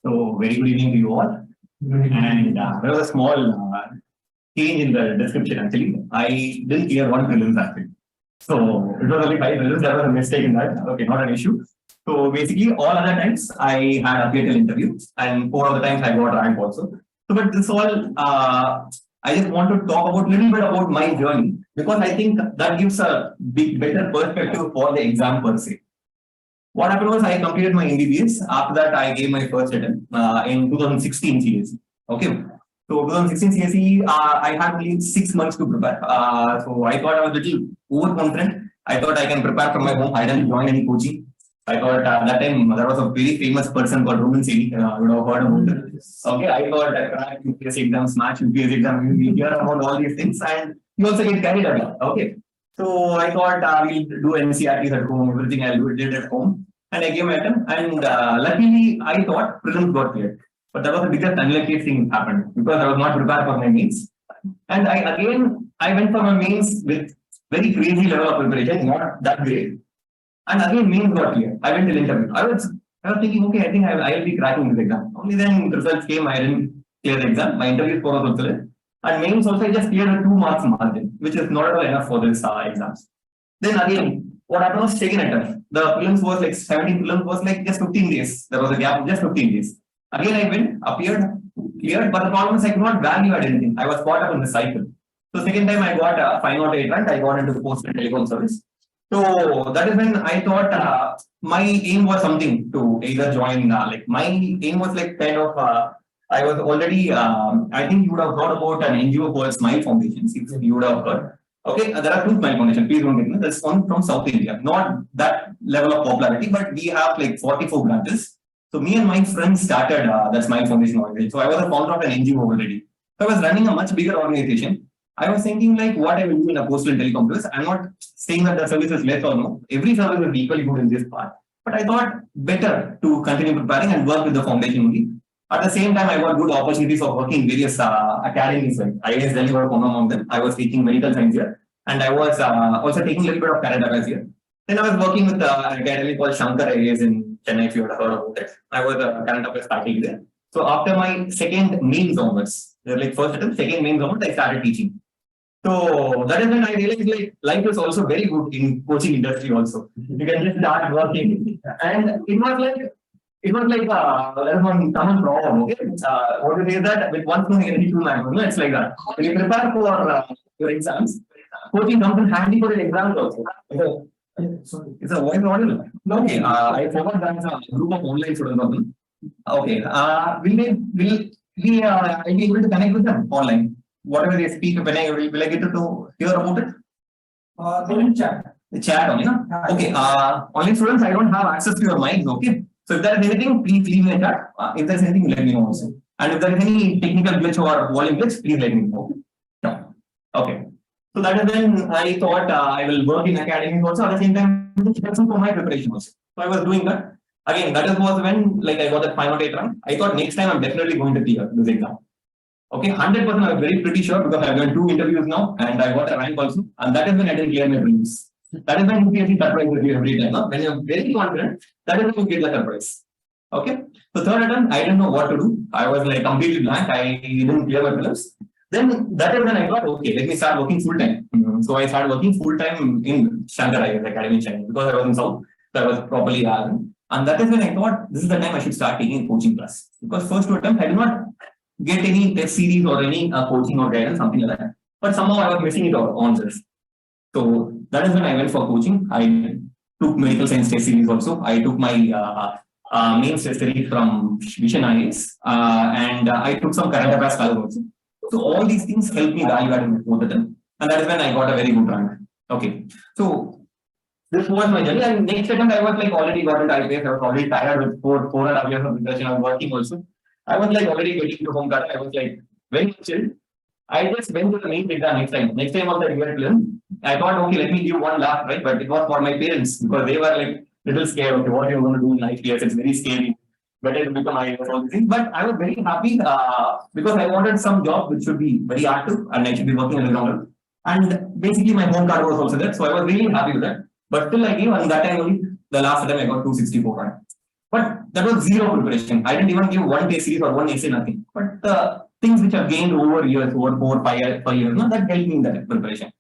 So, very good evening to you all. And there was a small change in the description actually. I didn't clear one prelims actually. So, it was only 5 prelims. There was a mistake in that. Okay, not an issue. So, basically, all other times I had appeared in interviews, and 4 other times I got rank also. So, but this all, I just want to talk about little bit about my journey because I think that gives a better perspective for the exam per se. What happened was I completed my MBBS. After that, I gave my first attempt in 2016 CSE. Okay. So 2016 CSE, I had only 6 months to prepare. So I thought I was a little overconfident. I thought I can prepare from my home. I didn't join any coaching. I thought that time there was a very famous person called Roman Seni. You would have heard about it. Okay, I thought I cracked UPS exam, smash UPS exam, you hear about all these things, and you also get carried away. Okay. So I thought we'll do NCRTs at home, everything I did at home. And I gave my attempt. And luckily, I thought prelims got cleared. But that was the biggest unluckiest thing happened because I was not prepared for my mains. And I went for my mains with very crazy level of preparation, not that great. And again, mains got cleared. I went to the interview. I was thinking, okay, I think I will be cracking this exam. Only then the results came, I didn't clear the exam. My interview score was also less. And mains also I just cleared a 2 marks margin, which is not at all enough for this exams. Then again, what happened was second attempt. The prelims was like 17 prelims was like just 15 days. There was a gap of just 15 days. Again, I went, appeared, cleared, but the problem is I could not value add anything. I was caught up in the cycle. So second time I got a 508 rank, I got into post and telecom service. So that is when I thought my aim was something to either join, like my aim was like kind of, I was already, I think you would have heard about an NGO called Smile Foundation, if you would have heard. Okay, there are 2 Smile Foundation, please don't get me. There's one from South India, not that level of popularity, but we have like 44 branches. So me and my friends started the Smile Foundation organization. So I was a founder of an NGO already. So I was running a much bigger organization. I was thinking like what I will do in a postal and telecom service. I'm not saying that the service is less or no. Every service is equally good in this part. But I thought better to continue preparing and work with the foundation only. At the same time, I got good opportunities of working in various academies. Like IAS Delhi was one among them. I was teaching medical science here. And I was also taking a little bit of current affairs here. Then I was working with an academy called Shankar IAS in Chennai, if you have heard about it. I was a current affairs faculty there. So after my second mains onwards, like first attempt, second mains onwards, I started teaching. So that is when I realized like life is also very good in coaching industry also. You can just start working. And it was like there is one common problem. Okay, what it is that with one stone you can hit 2 man. No, it's like that. When you prepare for your exams, coaching comes in handy for your exams also. It's a voice audible. Okay, I forgot that's a group of online students. Okay, will we be able to connect with them online? Whatever they speak, will I get to hear about it? In chat. The chat only, no? Okay, online students, I don't have access to your mics, okay? So if there is anything, please leave me in chat. If there is anything, let me know also. And if there is any technical glitch or volume glitch, please let me know. No. Okay. So that is when I thought I will work in academy also. At the same time, for my preparation also. So I was doing that. Again, that was when like I got that 508 rank. I thought next time I'm definitely going to clear this exam. Okay, 100% I'm very pretty sure because I've done 2 interviews now and I got a rank also. And that is when I didn't clear my prelims. That is when UPSC surprises you every time. No? When you're very confident, that is when you get the surprise. Okay. So third attempt, I didn't know what to do. I was like completely blank. I didn't clear my prelims. Then that is when I thought, okay, let me start working full time. So I started working full time in Shankar IAS Academy in Chennai because I was in South. So I was properly and that is when I thought this is the time I should start taking coaching class. Because first 2 attempts, I did not get any test series or any coaching or guidance, something like that. But somehow I was missing it on this. So that is when I went for coaching. I took medical science test series also. I took my mains test series from Vision IAS and I took some current affairs scholars also. So all these things helped me value add in both of them. And that is when I got a very good rank. Okay. So this was my journey. And next attempt, I was like already got into IPS. I was already tired with 4.5 years of preparation. I was working also. I was like already getting to home card. I was like very chilled. I just went to the main exam next time. Next time on the year film, I thought, okay, let me give one last try. But it was for my parents because they were like little scared. Okay, what are you going to do in IPS? It's very scary. Better to become IAS, all these things. But I was very happy because I wanted some job which should be very active and I should be working on the ground. And basically my home card was also there. So I was really happy with that. But still I gave, and that time only the last time I got 264 rank. But that was zero preparation. I didn't even give one test series or one essay, nothing. But the things which I've gained over years, over 4, 5 years, no, that helped me in that preparation.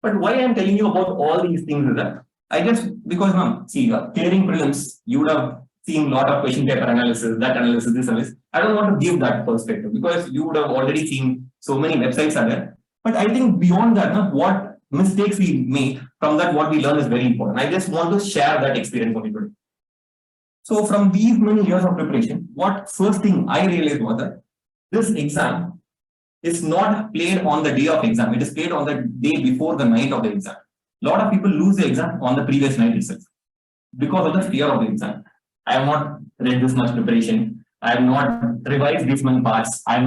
But why I'm telling you about all these things is that I just, because see, clearing prelims, you would have seen a lot of question paper analysis, that analysis, this analysis. I don't want to give that perspective because you would have already seen so many websites are there. But I think beyond that, what mistakes we make from that, what we learn is very important. I just want to share that experience with you today. So from these many years of preparation, what first thing I realized was that this exam is not played on the day of exam. It is played on the day before the night of the exam. A lot of people lose the exam on the previous night itself because of the fear of the exam. I have not read this much preparation. I have not revised these many parts. I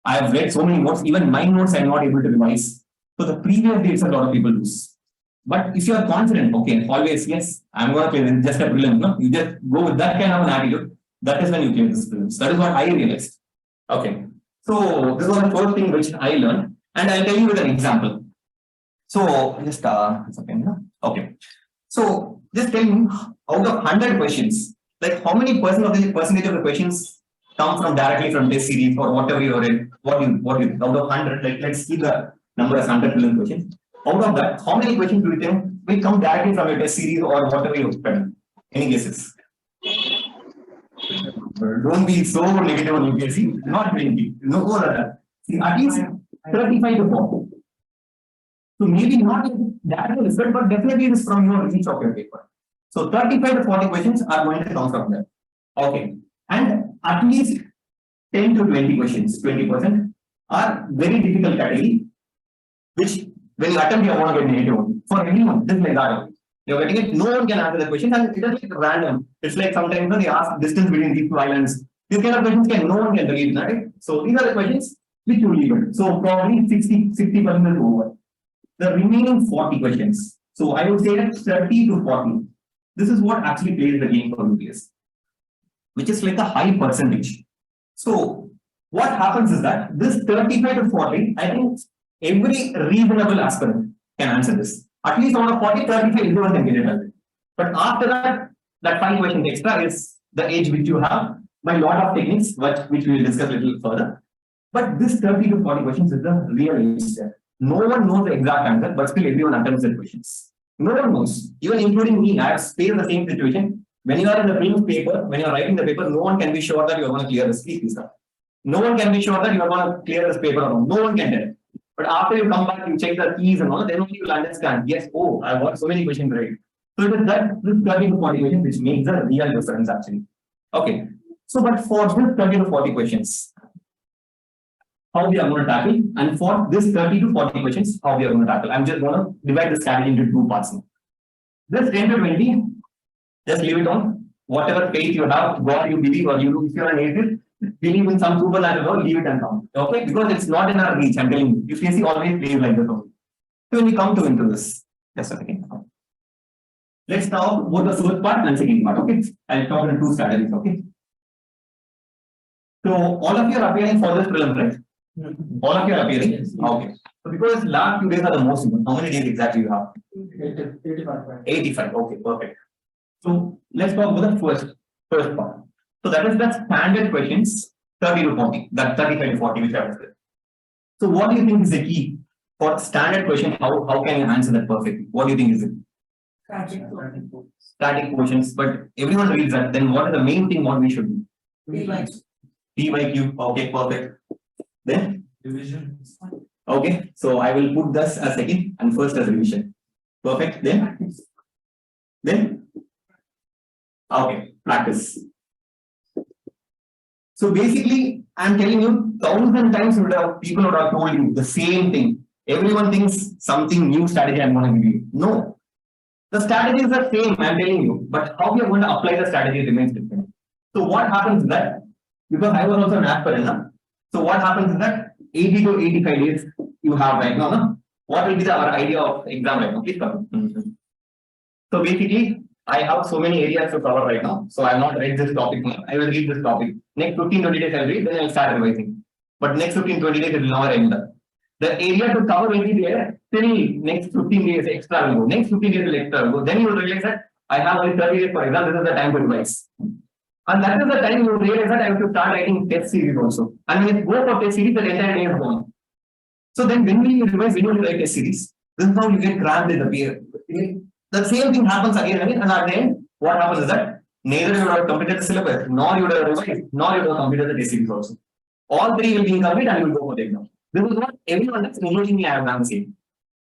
have read so many notes. Even my notes I am not able to revise. So the previous day itself, a lot of people lose. But if you are confident, okay, always, yes, I'm going to play this, just a prelim. No, you just go with that kind of an attitude. That is when you clear this prelims. That is what I realized. Okay. So this was the first thing which I learned. And I'll tell you with an example. So just a second. Okay. So just tell me, out of 100 questions, like how many percentage of the questions come from directly from test series or whatever you read? What you out of 100, like let's see the number as 100 prelim questions. Out of that, how many questions do you think will come directly from your test series or whatever you study? Any guesses? Don't be so negative on UPSC. Not 20. No more than that. See, at least 35 to 40. So maybe not that result, but definitely it is from your reach of your paper. So 35 to 40 questions are going to come from there. Okay. And at least 10 to 20 questions, 20% are very difficult category, which when you attempt, you want to get negative only. For anyone, this is like that only. You're getting it, no one can answer the question, and it is like random. It's like sometimes they ask distance between these two islands. These kind of questions no one can relate, right? So these are the questions which you leave it. So probably 60% is over. The remaining 40 questions. So I would say that 30 to 40. This is what actually plays the game for UPS, which is like a high percentage. So what happens is that this 35 to 40, I think every reasonable aspirant can answer this. At least out of 40, 35, everyone can get it. But after that, that 5 questions extra is the age which you have by a lot of techniques, which we will discuss a little further. But this 30 to 40 questions is the real age step. No one knows the exact answer, but still everyone attempts the questions. No one knows, even including me. I have faced the same situation. When you are in the prelims paper, when you are writing the paper, no one can be sure that you are going to clear this. No one can be sure that you are going to clear this paper or not. No one can tell. But after you come back, you check the keys and all, then only you will understand. Yes, oh, I got so many questions right. So it is that this 30 to 40 questions which makes a real difference actually. Okay. So, but for this 30 to 40 questions, how we are going to tackle, and for this 30 to 40 questions, how we are going to tackle. I'm just going to divide the strategy into 2 parts now. This 10 to 20, just leave it on. Whatever faith you have, God you believe, or you, if you are an atheist, believe in some supernatural, leave it and come. Okay, because it's not in our reach. I'm telling you, if you see always plays like this only. So when we come to into this, just a second. Let's talk about the first part and second part. Okay, I'll talk in 2 strategies. Okay. So all of you are appearing for this prelim, right? All of you are appearing. Okay. So because last 2 days are the most important. How many days exactly you have? 85. 85. Okay, perfect. So let's talk about the first part. So that is the standard questions 30 to 40, that 35 to 40 which I was there. So what do you think is the key for standard question? How can you answer that perfectly? What do you think is it? Static questions, but everyone reads that. Then what is the main thing what we should do? P by Q. Okay, perfect. Then division. Okay, so I will put this as second and first as revision. Perfect. Then okay, practice. So basically, I'm telling you, 1,000 times people would have told you the same thing. Everyone thinks something new strategy I'm going to give you. No, the strategy is the same. I'm telling you, but how we are going to apply the strategy remains different. So what happens is that, because I was also an aspirant, so what happens is that 80 to 85 days you have right now. No? What will be our idea of exam right now? Please come. So basically, I have so many areas to cover right now. So I have not read this topic now. I will read this topic. Next 15-20 days I will read, then I will start revising. But next 15-20 days it will never end. The area to cover will be there. Still next 15 days extra will go. Next 15 days will extra will go. Then you will realize that I have only 30 days for exam. This is the time to revise. And that is the time you realize that I have to start writing test series also. And when you go for test series, the entire day is gone. So then when we revise, when you write test series, this is how you get crammed in the peer. The same thing happens again and again, and at the end, what happens is that neither you would have completed the syllabus, nor you would have revised, nor you would have completed the test series also. All three will be incomplete and you will go for the exam. This is what everyone does, including me, I have done the same.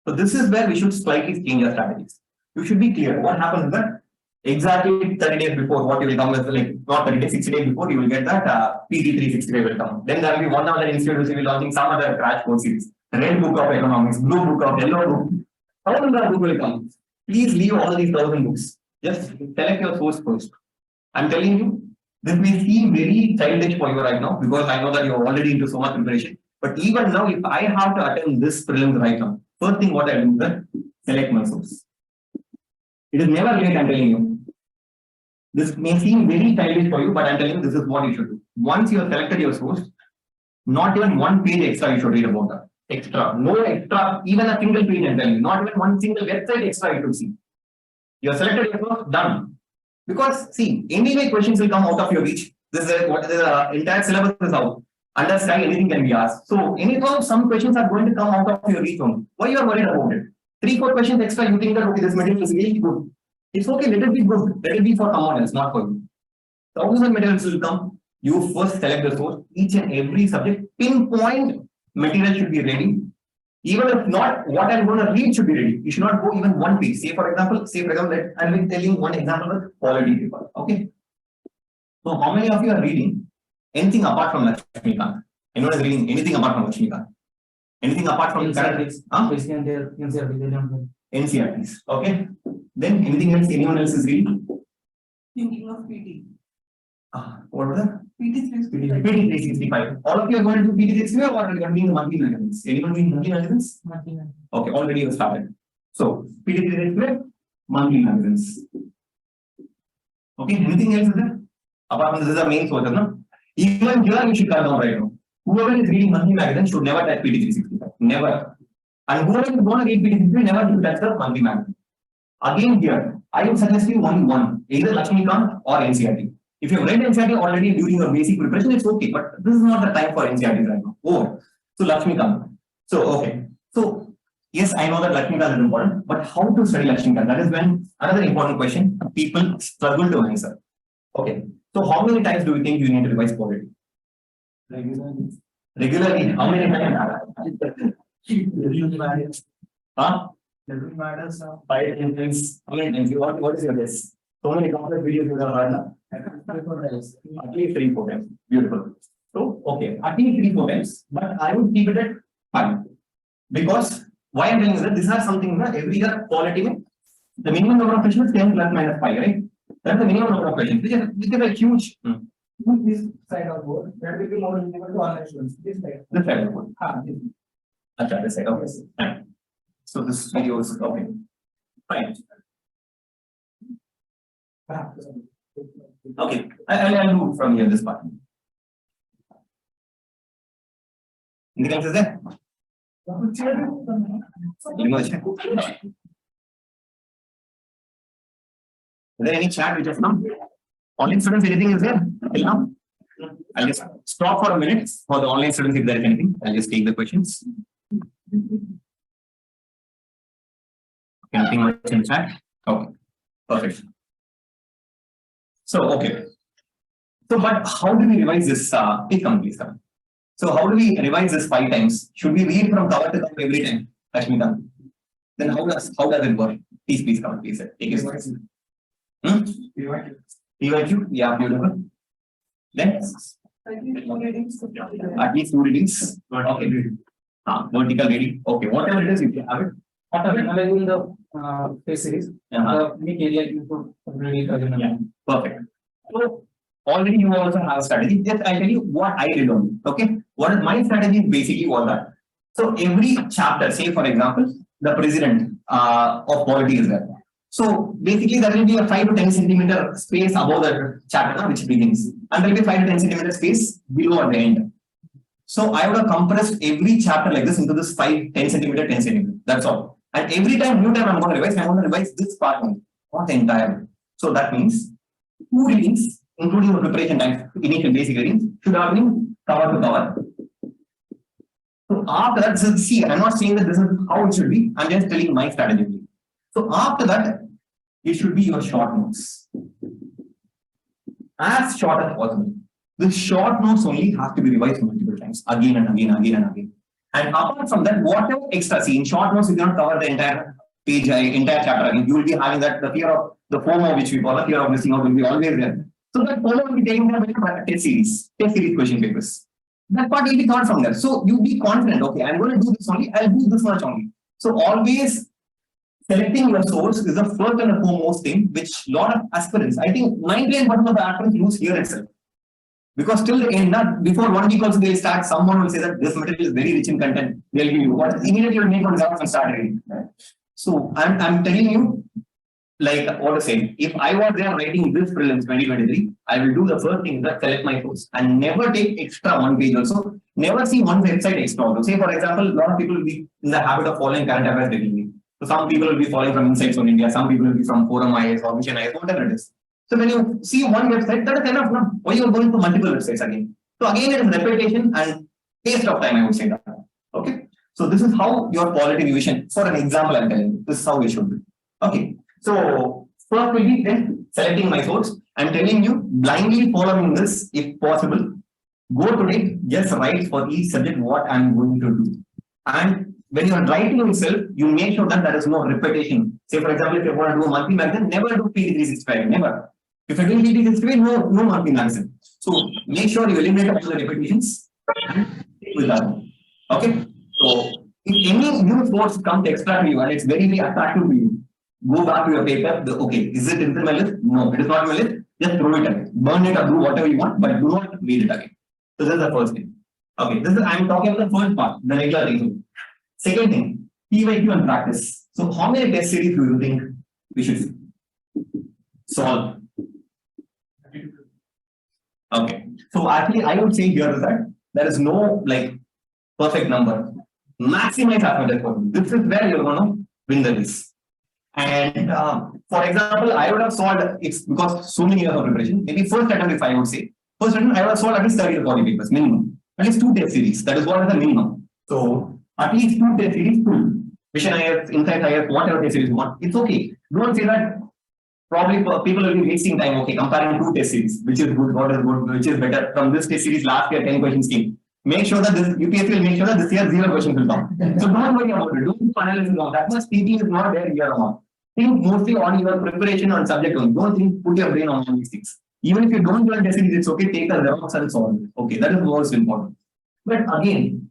So this is where we should slightly change our strategies. You should be clear. What happens is that exactly 30 days before, what you will come with, like not 30 days, 60 days before, you will get that PT365 will come. Then there will be one other institute which will be launching some other crash course series. Red book of economics, blue book of yellow book. How will that book will come? Please leave all these 1,000 books. Just select your source first. I'm telling you, this may seem very childish for you right now because I know that you're already into so much preparation. But even now, if I have to attend this prelims right now, first thing what I do is that select my source. It is never late, I'm telling you. This may seem very childish for you, but I'm telling you this is what you should do. Once you have selected your source, not even one page extra you should read about that. Extra, no extra, even a single page I'm telling you, not even one single website extra you should see. You have selected your source, done. Because see, anyway questions will come out of your reach. This is what the entire syllabus is out. Under sky, anything can be asked. So anyhow, some questions are going to come out of your reach only. Why you are worried about it? 3-4 questions extra, you think that okay, this material is really good. It's okay, let it be good. Let it be for someone else, not for you. Thousands of materials will come. You first select the source. Each and every subject, pinpoint material should be ready. Even if not, what I'm going to read should be ready. You should not go even one page. Say for example, I'll be telling one example with quality paper. Okay. So how many of you are reading anything apart from Lakshmikant? Anyone is reading anything apart from Lakshmikant? Anything apart from NCERTs? NCERTs. Okay. Then anything else anyone else is reading? Thinking of PT. What was that? PT365. PT365. All of you are going to do PT365 or are you going to do monthly magazines? Anyone doing monthly magazines? Okay, already you started. So PT365, monthly magazines. Okay, anything else is there? Apart from this is the main source, no? Even here you should cut down right now. Whoever is reading monthly magazine should never touch PT365. Never. And whoever is going to read PT365 never should touch the monthly magazine. Again here, I would suggest you only one, either Lakshmikant or NCERT. If you have read NCERT already during your basic preparation, it's okay, but this is not the time for NCERT right now. Oh, so Lakshmikant. So, okay. So, yes, I know that Lakshmikant is important, but how to study Lakshmikant? That is when another important question people struggle to answer. Okay. So, how many times do you think you need to revise quality? Regularly. How many times? Huh? 5 times. How many times? What is your guess? So many complex videos you have heard now. At least 3-4 times. Beautiful. So, okay, at least 3-4 times, but I would keep it at 5. Because why I'm telling you that these are something that every year quality, the minimum number of questions is 10 plus minus 5, right? That's the minimum number of questions, which is a huge. This side of board, that will be more relevant to online students. This side. This side of the board. Achha, this side. Okay. Fine. So this video is okay. Fine. Okay, I'll do from here this part. Anything else is there? Is there any chat which has come? Online students, anything is there till now? I'll just stop for a minute for the online students if there is anything. I'll just take the questions. Anything much in chat? Okay, perfect. So, okay. So, but how do we revise this? Please come, please come. So, how do we revise this 5 times? Should we read from cover to cover every time? Ashmita. Then how does it work? Please come, please. Take it. PYQ? Yeah, beautiful. Then? At least 2 readings. Okay. Vertical reading. Okay, whatever it is, you can have it. After analyzing the test series, the big area you could read again. Yeah, perfect. So already you also have a strategy. Just I'll tell you what I did on it. Okay. What is my strategy basically was that. So every chapter, say for example, the president of polity is there. So basically there will be a 5 to 10 centimeter space above the chapter which begins. And there will be 5 to 10 centimeter space below at the end. So I would have compressed every chapter like this into this 5, 10 centimeter, 10 centimeter. That's all. And every time, new time I'm going to revise this part only, not the entire. So that means 2 readings including the preparation time, initial basic readings, should have been cover to cover. So after that, see, I'm not saying that this is how it should be. I'm just telling my strategy. So after that, it should be your short notes. As short as possible. The short notes only have to be revised multiple times, again and again, again and again. And apart from that, whatever extra, see, in short notes, you cannot cover the entire page, entire chapter. You will be having that, the fear of the FOMO, which we call the fear of missing out, will be always there. So that FOMO will be taken by test series question papers. That part will be thought from there. So you be confident, okay, I'm going to do this only, I'll do this much only. So always selecting your source is the first and the foremost thing, which a lot of aspirants, I think 99% of the aspirants lose here itself. Because till the end, not before 1 week also they'll start, someone will say that this material is very rich in content. They'll give you what immediately you'll make one example and start reading. So I'm telling you, like what to say, if I was there writing this prelims 2023, I will do the first thing that select my source and never take extra 1 page also. Never see one website extra. Also. Say for example, a lot of people will be in the habit of following current affairs regularly. So some people will be following from Insights on India, some people will be from Forum IAS or Mission IAS, whatever it is. So when you see one website, that is enough. No? Why you are going to multiple websites again? So again, it is repetition and waste of time, I would say that. Okay. So this is how your quality revision, for an example, I'm telling you, this is how it should be. Okay. So first will be then selecting my source. I'm telling you, blindly following this if possible. Go today, just write for each subject what I'm going to do. And when you are writing itself, you make sure that there is no repetition. Say for example, if you want to do a monthly magazine, never do PT365, never. If you're doing PT365, no monthly magazine. So make sure you eliminate all the repetitions and stick with that. Okay. So if any new source comes extra to you and it's very, very attractive to you, go back to your paper. Okay, is it in my list? No, it is not in my list. Just throw it away. Burn it or do whatever you want, but do not read it again. So this is the first thing. Okay, this is I'm talking about the first part, the regular thing. Second thing, PYQ and practice. So how many test series do you think we should solve? Okay. So actually, I would say here is that there is no like perfect number. Maximize as much as possible. This is where you're going to win the race. And for example, I would have solved it's because so many years of preparation. Maybe first attempt, if I would say, first attempt, I would have solved at least 30 to 40 papers minimum. At least 2 test series. That is what is the minimum. So at least 2 test series, 2. Mission IAS, Insight IAS, whatever test series you want. It's okay. Don't say that. Probably people will be wasting time. Okay, comparing 2 test series, which is good, what is good, which is better. From this test series, last year 10 questions came. Make sure that this UPSC will make sure that this year 0 questions will come. So don't worry about it. Don't do analysis on that much thinking is not there here on. Think mostly on your preparation on subject only. Don't think put your brain on all these things. Even if you don't learn test series, it's okay. Take a Xerox and solve it. Okay, that is most important. But again,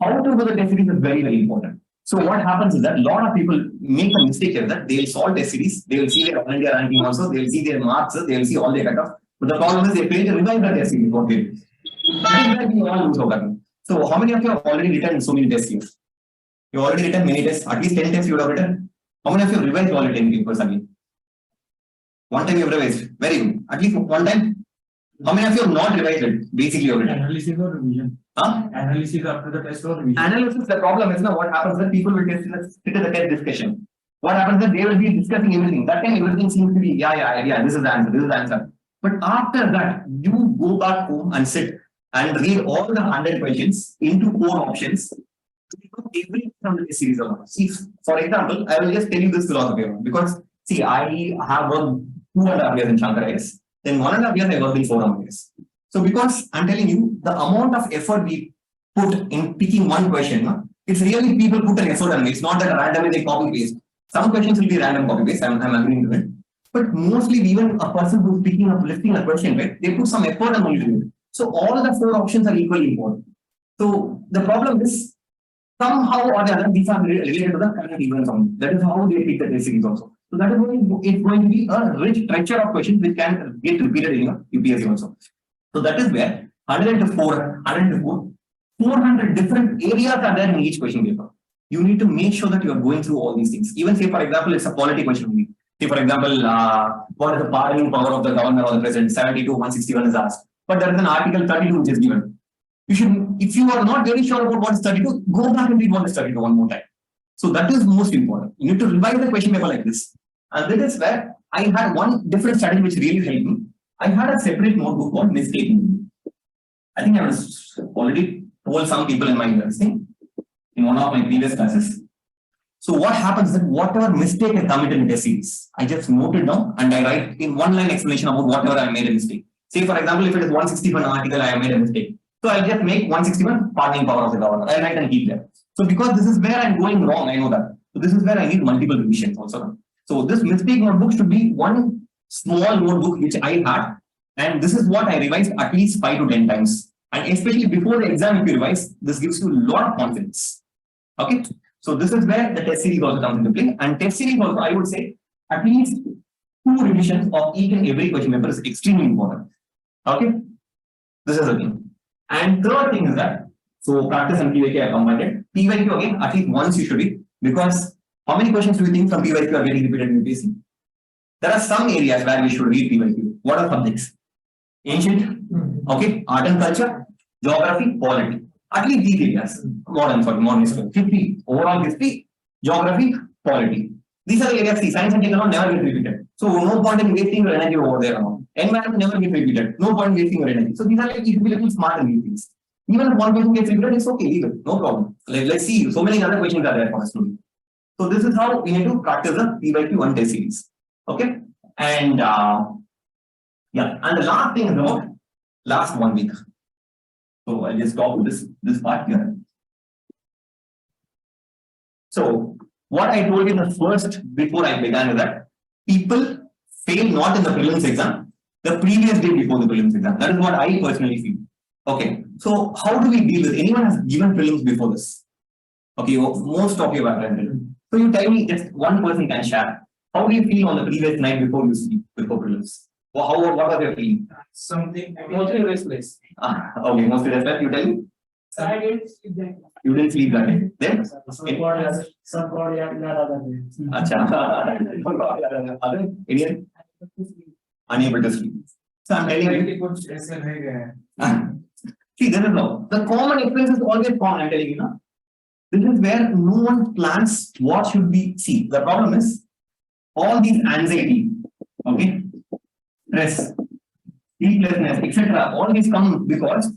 how to do the test series is very, very important. So what happens is that a lot of people make a mistake here that they will solve test series, they will see their all India ranking also, they will see their marks, they will see all their cutoff. But the problem is they fail to revise the test series. What they do. So how many of you have already written so many test series? You already written many tests, at least 10 tests you would have written. How many of you have revised all 10 papers again? One time you have revised. Very good. At least one time. How many of you have not revised it? Basically, you have written. Analysis or revision? Huh? Analysis after the test or revision? Analysis, the problem is now what happens that people will sit in the test discussion. What happens that they will be discussing everything. That time everything seems to be, yeah, this is the answer, this is the answer. But after that, you go back home and sit and read all the 100 questions into 4 options. Every from the series of see, for example, I will just tell you this philosophy because see, I have worked 2.5 years in Shankar IAS, then 1.5 years I worked in Forum IAS. So because I'm telling you, the amount of effort we put in picking one question, it's really people put an effort on it. It's not that randomly they copy paste. Some questions will be random copy paste. I'm agreeing to it. But mostly even a person who's picking up, lifting a question, right? They put some effort on it. So all the 4 options are equally important. So the problem is somehow or the other these are related to the current events only. That is how they pick the test series also. So that is why it's going to be a rich treasure of questions which can get repeated in your UPSC also. So that is where 400 different areas are there in each question paper. You need to make sure that you are going through all these things. Even say for example, it's a quality question only. Say for example, what is the bargaining power of the governor or the president? 72, 161 is asked. But there is an article 32 which is given. You should, if you are not very sure about what is 32, go back and read what is 32 one more time. So that is most important. You need to revise the question paper like this. And that is where I had one different strategy which really helped me. I had a separate notebook called mistaking. I think I was already told some people in my university in one of my previous classes. So what happens is that whatever mistake I committed in the series, I just note it down and I write in one line explanation about whatever I made a mistake. Say for example, if it is 161 article, I have made a mistake. So I'll just make 161 pardoning power of the governor. I write and keep that. So because this is where I'm going wrong, I know that. So this is where I need multiple revisions also. So this mistake notebook should be one small notebook which I had, and this is what I revised at least 5 to 10 times. And especially before the exam, if you revise, this gives you a lot of confidence. Okay. So this is where the test series also comes into play. And test series also, I would say, at least 2 revisions of each and every question paper is extremely important. Okay. This is the thing. And third thing is that, so practice and PYQ are combined. PYQ again, at least once you should be, because how many questions do you think from PYQ are getting repeated in UPSC? There are some areas where we should read PYQ. What are subjects? Ancient, okay, art and culture, geography, polity. At least these areas. Modern history. 50, overall history, geography, polity. These are the areas, see, science and technology never get repeated. So no point in wasting your energy over there. Environment never get repeated. No point in wasting your energy. So these are like, you should be little smart in these things. Even if one question gets repeated, it's okay, leave it. No problem. Let's see, so many other questions are there for us to do. So this is how we need to practice the PYQ one test series. Okay. And yeah, and the last thing is about last 1 week. So I'll just stop with this part here. So what I told you the first before I began is that people fail not in the prelims exam, the previous day before the prelims exam. That is what I personally feel. Okay. So how do we deal with? Anyone has given prelims before this? Okay, most of you have attended. So you tell me, just one person can share. How do you feel on the previous night before you sleep, before prelims? What are your feeling? Something mostly restless. Okay, mostly restless. You tell me. I didn't sleep that. You didn't sleep that day. Then? Some body and other day. Acha. Other Indian? Unable to sleep. So I'm telling you. See, this is how. The common experience is always common, I'm telling you now. This is where no one plans what should be. See, the problem is all these anxiety, okay, stress, sleeplessness, etc. All these come because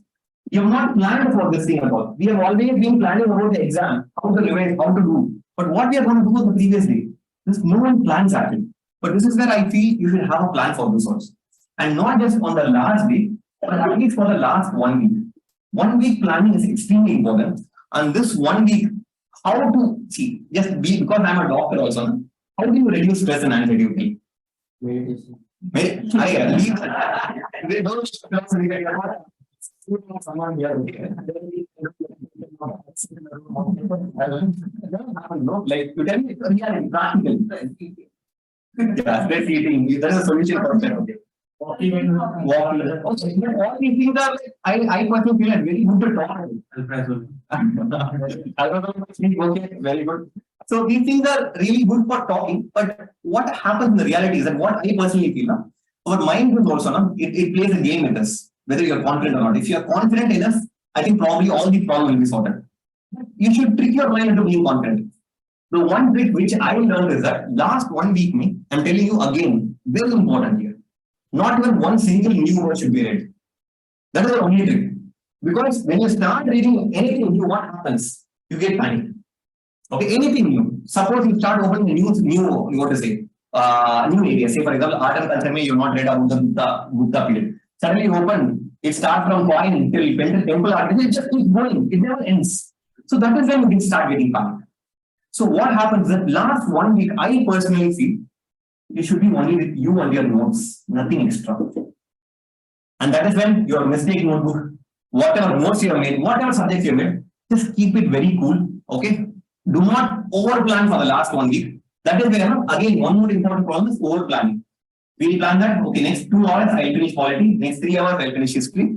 you have not planned for this thing at all. We have always been planning about the exam, how to revise, how to do. But what we are going to do on the previous day, this no one plans actually. But this is where I feel you should have a plan for this also. And not just on the last day, but at least for the last 1 week. 1 week planning is extremely important. And this 1 week, how to see, just be, because I'm a doctor also, how do you reduce stress and anxiety? Meditation. Like you tell me, we are in practical. Yeah, stress eating, that is a solution for that. Walking. All these things are like, I personally feel like very good to talk. I don't know, okay, very good. So these things are really good for talking, but what happens in the reality is that what I personally feel now, our mind is also it plays a game with us, whether you are confident or not. If you are confident enough, I think probably all these problems will be sorted. You should trick your mind into being confident. The one trick which I learned is that last 1 week, I'm telling you again, very important here. Not even one single new word should be read. That is the only trick. Because when you start reading anything new, what happens? You get panic. Okay, anything new. Suppose you start opening new area. Say for example, art and culture, you have not read about the Gupta period. Suddenly you open, it starts from coin till temple art. It just keeps going. It never ends. So that is when you start getting panic. So what happens is that last 1 week, I personally feel it should be only with you and your notes, nothing extra. And that is when your mistake notebook, whatever notes you have made, whatever subjects you have made, just keep it very cool. Okay. Do not over plan for the last 1 week. That is where, again, one more important problem is over planning. We plan that, okay, next 2 hours I'll finish polity, next 3 hours I'll finish history.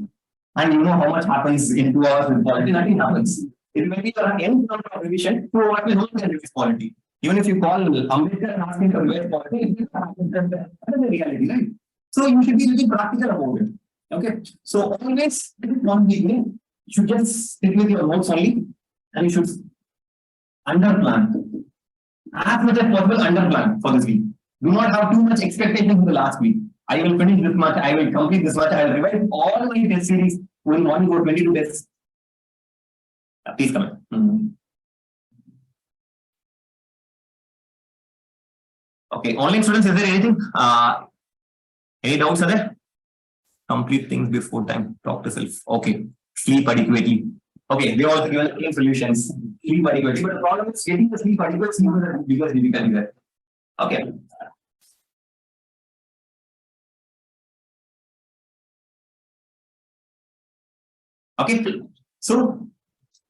And you know how much happens in 2 hours with polity, nothing happens. It may be your end of revision, 2 hours will not revise polity. Even if you call Ambedkar and ask him to revise polity, that is the reality, right? So you should be really practical about it. Okay. So always 1 week, you should just stick with your notes only, and you should underplan. As much as possible, underplan for this week. Do not have too much expectations in the last week. I will finish this much, I will complete this much, I will revise all my test series in one go 22 tests. Please come in. Okay, online students, is there anything? Any doubts are there? Complete things before time, talk to self. Okay, sleep adequately. Okay, they all given clean solutions. Sleep adequately, but the problem is getting the sleep adequacy is the biggest difficulty there. Okay. Okay, so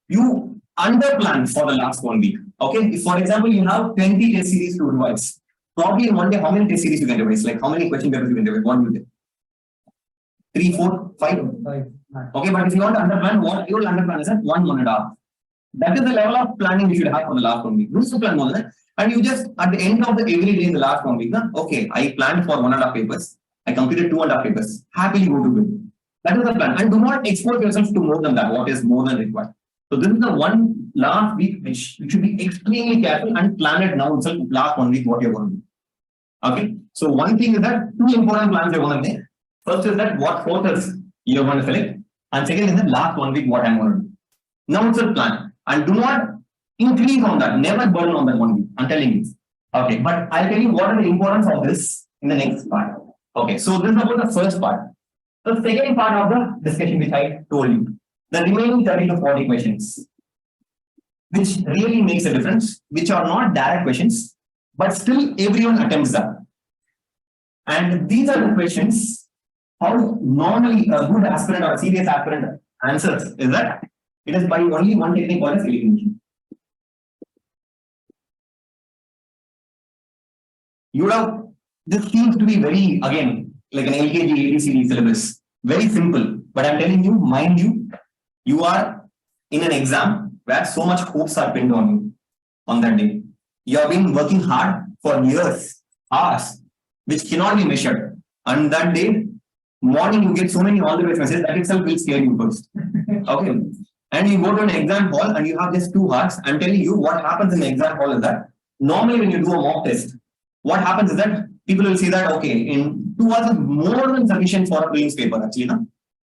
you underplan for the last 1 week. Okay, if for example you have 20 test series to revise, probably in one day how many test series you can revise? Like how many question papers you can revise? 1 week. 3, 4, 5. Okay, but if you want to underplan, what you will underplan is at 1.5. That is the level of planning you should have for the last 1 week. Do to plan more than that. And you just at the end of the every day in the last 1 week, okay, I planned for 1.5 papers. I completed 2.5 papers. Happily go to bed. That is the plan. And do not expose yourself to more than that. What is more than required? So this is the one last week which you should be extremely careful and plan it now itself. Last 1 week, what you're going to do. Okay. So one thing is that 2 important plans you're going to make. First is that what courses you're going to select, and second is the last 1 week what I'm going to do. Now it's a plan, and do not increase on that. Never burn on that 1 week. I'm telling you. Okay. But I'll tell you what is the importance of this in the next part. Okay. So this is about the first part. The second part of the discussion which I told you, the remaining 30 to 40 questions, which really makes a difference, which are not direct questions, but still everyone attempts that. And these are the questions how normally a good aspirant or a serious aspirant answers is that it is by only one technique called as elimination. You have, this seems to be very, again, like an LKG ABCD syllabus. Very simple. But I'm telling you, mind you, you are in an exam where so much hopes are pinned on you on that day. You have been working hard for years, hours, which cannot be measured. And that day, morning you get so many all the way messages that itself will scare you first. Okay. And you go to an exam hall and you have just 2 hours. I'm telling you what happens in the exam hall is that normally when you do a mock test, what happens is that people will say that, okay, in 2 hours is more than sufficient for a prelims paper actually. No?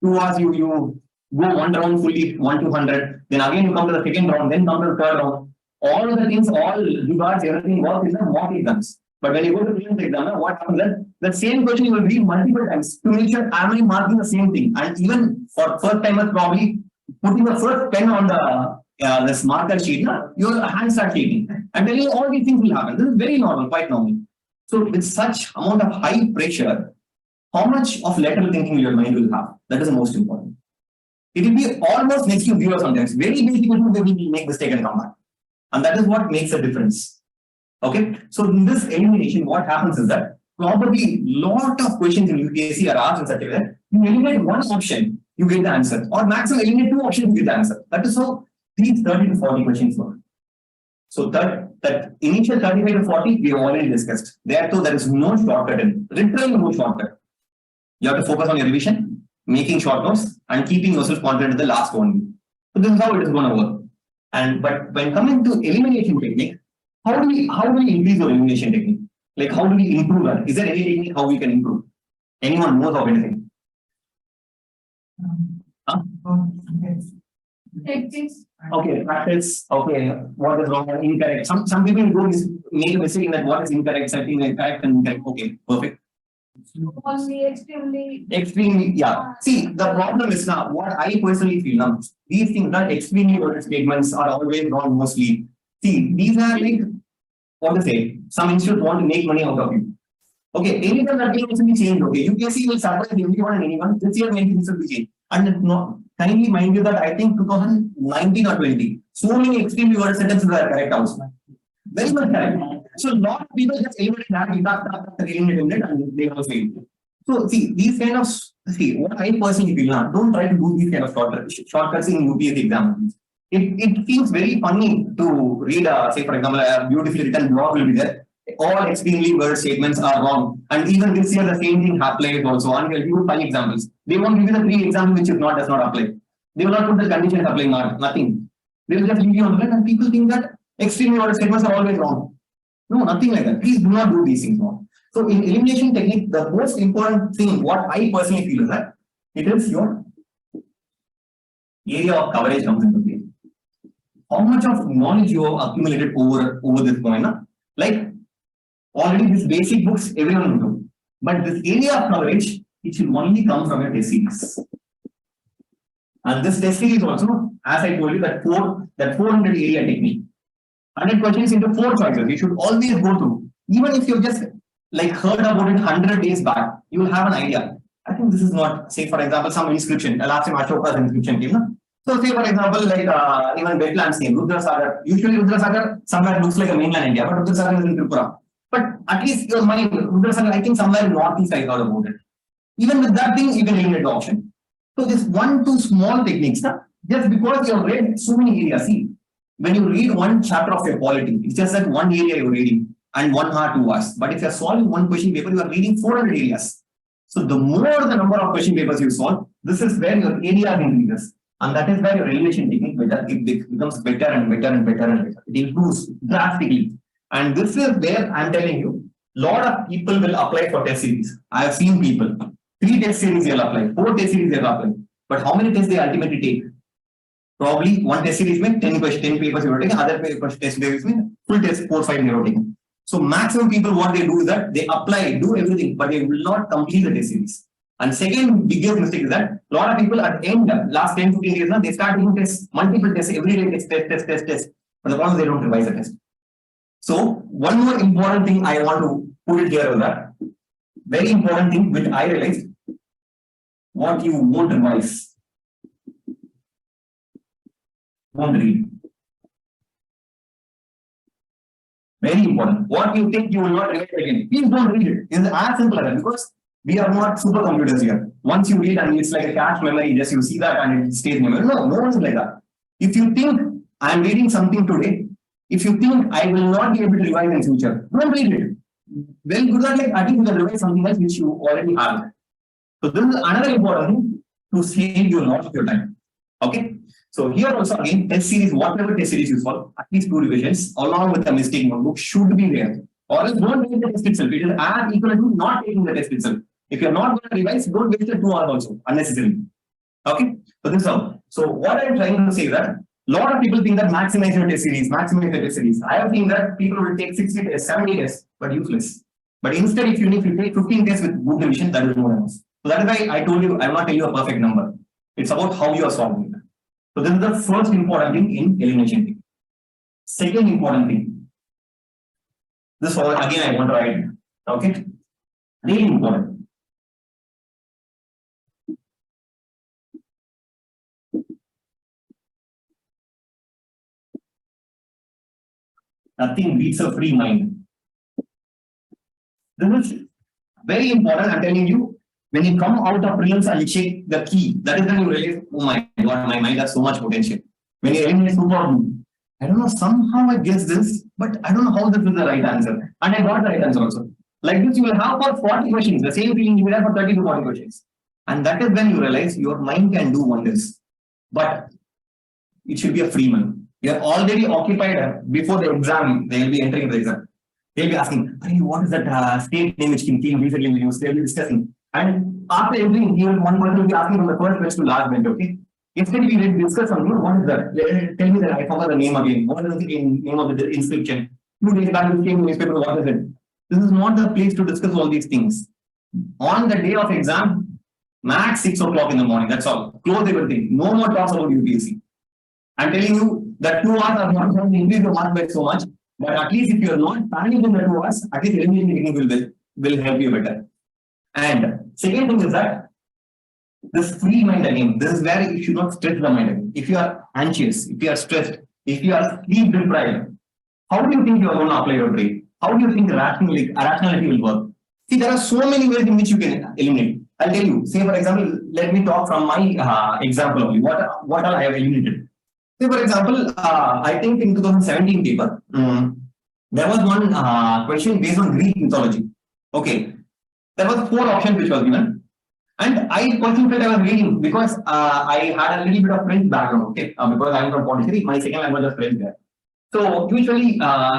2 hours you go one round fully 1 to 100, then again you come to the second round, then come to the third round. All the things, all regards, everything works in the mock exams. But when you go to the prelims exam, what happens is the same question you will read multiple times to make sure am I marking the same thing. And even for first timers, probably putting the first pen on the this marker sheet, your hands start shaking. And then all these things will happen. This is very normal, quite normal. So with such amount of high pressure, how much of lateral thinking your mind will have? That is the most important. It will be almost next to zero sometimes. Very basic questions they will make mistake and come back. And that is what makes a difference. Okay. So in this elimination, what happens is that probably lot of questions in UPSC are asked in such a way that you eliminate one option, you get the answer. Or maximum eliminate 2 options, you get the answer. That is how these 30 to 40 questions work. So that initial 35 to 40 we have already discussed. Therefore, there is no shortcut in literally no shortcut. You have to focus on your revision, making short notes, and keeping yourself confident in the last 1 week. So this is how it is going to work. And but when coming to elimination technique, how do we increase your elimination technique? Like how do we improve that? Is there any technique how we can improve? Anyone knows of anything? Huh? Okay, practice. Okay, what is wrong and incorrect? Some people go make a mistake in that what is incorrect, setting correct and incorrect. Okay, perfect. Only extremely. Extremely, yeah. See, the problem is now what I personally feel now. These things that extremely worded statements are always wrong mostly. See, these are like what to say. Some institutes want to make money out of you. Okay, anytime that can also be changed. Okay, UPSC will surprise everyone and anyone. This year many things will be changed. And no, kindly mind you that I think 2019 or 20, so many extremely worded sentences are correct also. Very much correct. So a lot of people just eliminate that, eliminate and they also fail. So see, these kind of, what I personally feel now, don't try to do these kind of shortcuts in UPSC exams. It feels very funny to read, say for example, a beautifully written blog will be there. All extremely worded statements are wrong. And even this year, the same thing applies also. And we'll give you 5 examples. They won't give you the 3 examples which does not apply. They will not put the conditions applying mark, nothing. They will just leave you on the line and people think that extremely worded statements are always wrong. No, nothing like that. Please do not do these things wrong. So in elimination technique, the most important thing, what I personally feel is that it is your area of coverage comes into play. How much of knowledge you have accumulated over this point, na? Like already these basic books everyone will know, but this area of coverage it should only come from your test series. And this test series also, as I told you, that 400 area technique, 100 questions into 4 choices. You should always go through, even if you just like heard about it 100 days back, you will have an idea. I think this is not, say for example, some inscription. Last time Ashoka's inscription came, no? So say for example, like even wetlands name, Rudra Sagar. Usually Rudra Sagar somewhere looks like a mainland India, but Rudra Sagar is in Tripura. But at least your mind, Rudra Sagar, I think somewhere in northeast I heard about it. Even with that thing, you can eliminate the option. So this 1-2 small techniques, na? Just because you have read so many areas. See, when you read one chapter of your polity, it's just that one area you're reading and 1 hour, 2 hours. But if you're solving one question paper, you are reading 400 areas. So the more the number of question papers you solve, this is where your area increases. And that is where your elimination technique becomes better and better and better and better. It improves drastically. And this is where I'm telling you, lot of people will apply for test series. I have seen people, 3 test series they'll apply, 4 test series they'll apply. But how many tests they ultimately take? Probably one test series means 10 papers you are taking, other test series means full test 4-5 you are taking. So maximum people what they do is that they apply, do everything, but they will not complete the test series. And second biggest mistake is that a lot of people at the end, last 10-15 days, they start doing tests, multiple tests, every day test. But the problem is they don't revise the test. So one more important thing I want to put it here is that very important thing which I realized, what you won't revise, won't read. Very important. What you think you will not revise again, please don't read it. It's as simple as that, because we are not supercomputers here. Once you read and it's like a cache memory, just you see that and it stays in memory. No one is like that. If you think I am reading something today, if you think I will not be able to revise in future, don't read it. Well, good that like I think you can revise something else which you already have. So this is another important thing to save you a lot of your time. Okay. So here also again, test series, whatever test series you solve, at least 2 revisions along with the mistake notebook should be there. Or else don't take the test itself. It is as equal to not taking the test itself. If you're not going to revise, don't waste the 2 hours also unnecessarily. Okay. So this is how. So what I'm trying to say is that a lot of people think that maximize your test series, maximize the test series. I have seen that people will take 60 tests, 70 tests, but useless. But instead, if you need to take 15 tests with good revision, that is more than enough. So that is why I told you, I will not tell you a perfect number. It's about how you are solving it. So this is the first important thing in elimination technique. Second important thing. This all again I want to write. Okay. Really important. Nothing beats a free mind. This is very important. I'm telling you, when you come out of prelims and you check the key, that is when you realize, oh my God, my mind has so much potential. When you eliminate super, I don't know, somehow I guess this, but I don't know how this is the right answer. And I got the right answer also. Like this, you will have for 40 questions, the same thing you will have for 30 to 40 questions. And that is when you realize your mind can do wonders. But it should be a free mind. You are already occupied before the exam, they will be entering the exam. They will be asking, what is that state name which came recently we used? They will be discussing. And after everything, one person will be asking from the first bench to last bench, okay? Instead, we will discuss something. What is that? Tell me that I forgot the name again. What is the name of the inscription? 2 days back, we came in newspaper. What is it? This is not the place to discuss all these things. On the day of exam, max 6 o'clock in the morning. That's all. Close everything. No more talks about UPSC. I'm telling you that 2 hours are not going to increase the mark by so much. But at least if you are not panicked in the 2 hours, at least elimination technique will help you better. And second thing is that this free mind again, this is where you should not stress the mind again. If you are anxious, if you are stressed, if you are sleep deprived, how do you think you are going to apply your brain? How do you think rationality will work? See, there are so many ways in which you can eliminate. I'll tell you, say for example, let me talk from my example only. What all I have eliminated. Say for example, I think in 2017 paper, there was one question based on Greek mythology. Okay. There was 4 options which was given, and I personally felt I was reading because I had a little bit of French background. Okay, because I am from Pondicherry, my second language was French there. So usually,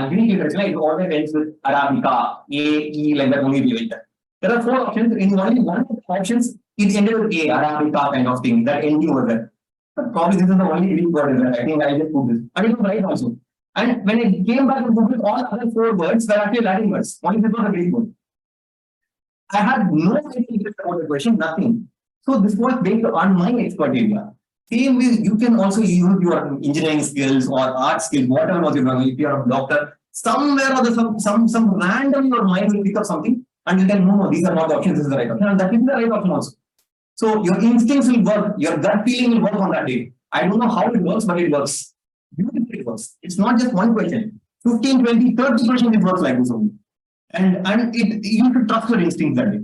Greek literature it always ends with Arabica, A, E, like that only like that. There are 4 options. In only one of the options, it ended with A, Arabica kind of thing. That ND over there. But probably this is the only Greek word in there. I think I just put this. I didn't write also. And when I came back and Googled, all other 4 words were actually Latin words. Only this was a Greek word. I had no idea about the question, nothing. So this was based on my expert area. Same way, you can also use your engineering skills or art skills, whatever was your if you're a doctor, somewhere or some random your mind will pick up something and you can no, these are not the options, this is the right option. And that is the right option also. So your instincts will work, your gut feeling will work on that day. I don't know how it works, but it works. Beautifully it works. It's not just one question. 15, 20, 30 questions it works like this only. And it you should trust your instincts that day.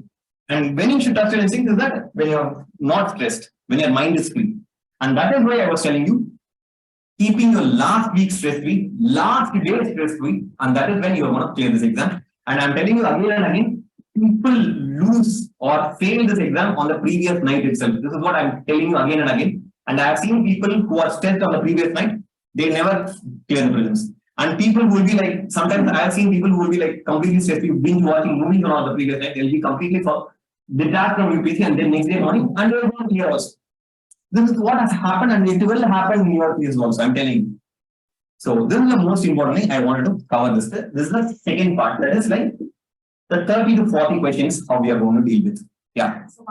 And when you should trust your instincts is that when you're not stressed, when your mind is free. And that is why I was telling you, keeping your last week stress free, last day stress free, and that is when you are going to clear this exam. And I'm telling you again and again, people lose or fail this exam on the previous night itself. This is what I'm telling you again and again. And I have seen people who are stressed on the previous night, they never clear the prelims. And people who will be like, sometimes I have seen people who will be like completely stressed, binge watching movies on the previous night, they'll be completely detached from UPSC and then next day morning, and they will not clear also. This is what has happened and it will happen in your case also, I'm telling you. So this is the most important thing I wanted to cover this. This is the second part, that is like the 30 to 40 questions how we are going to deal with. Yeah. So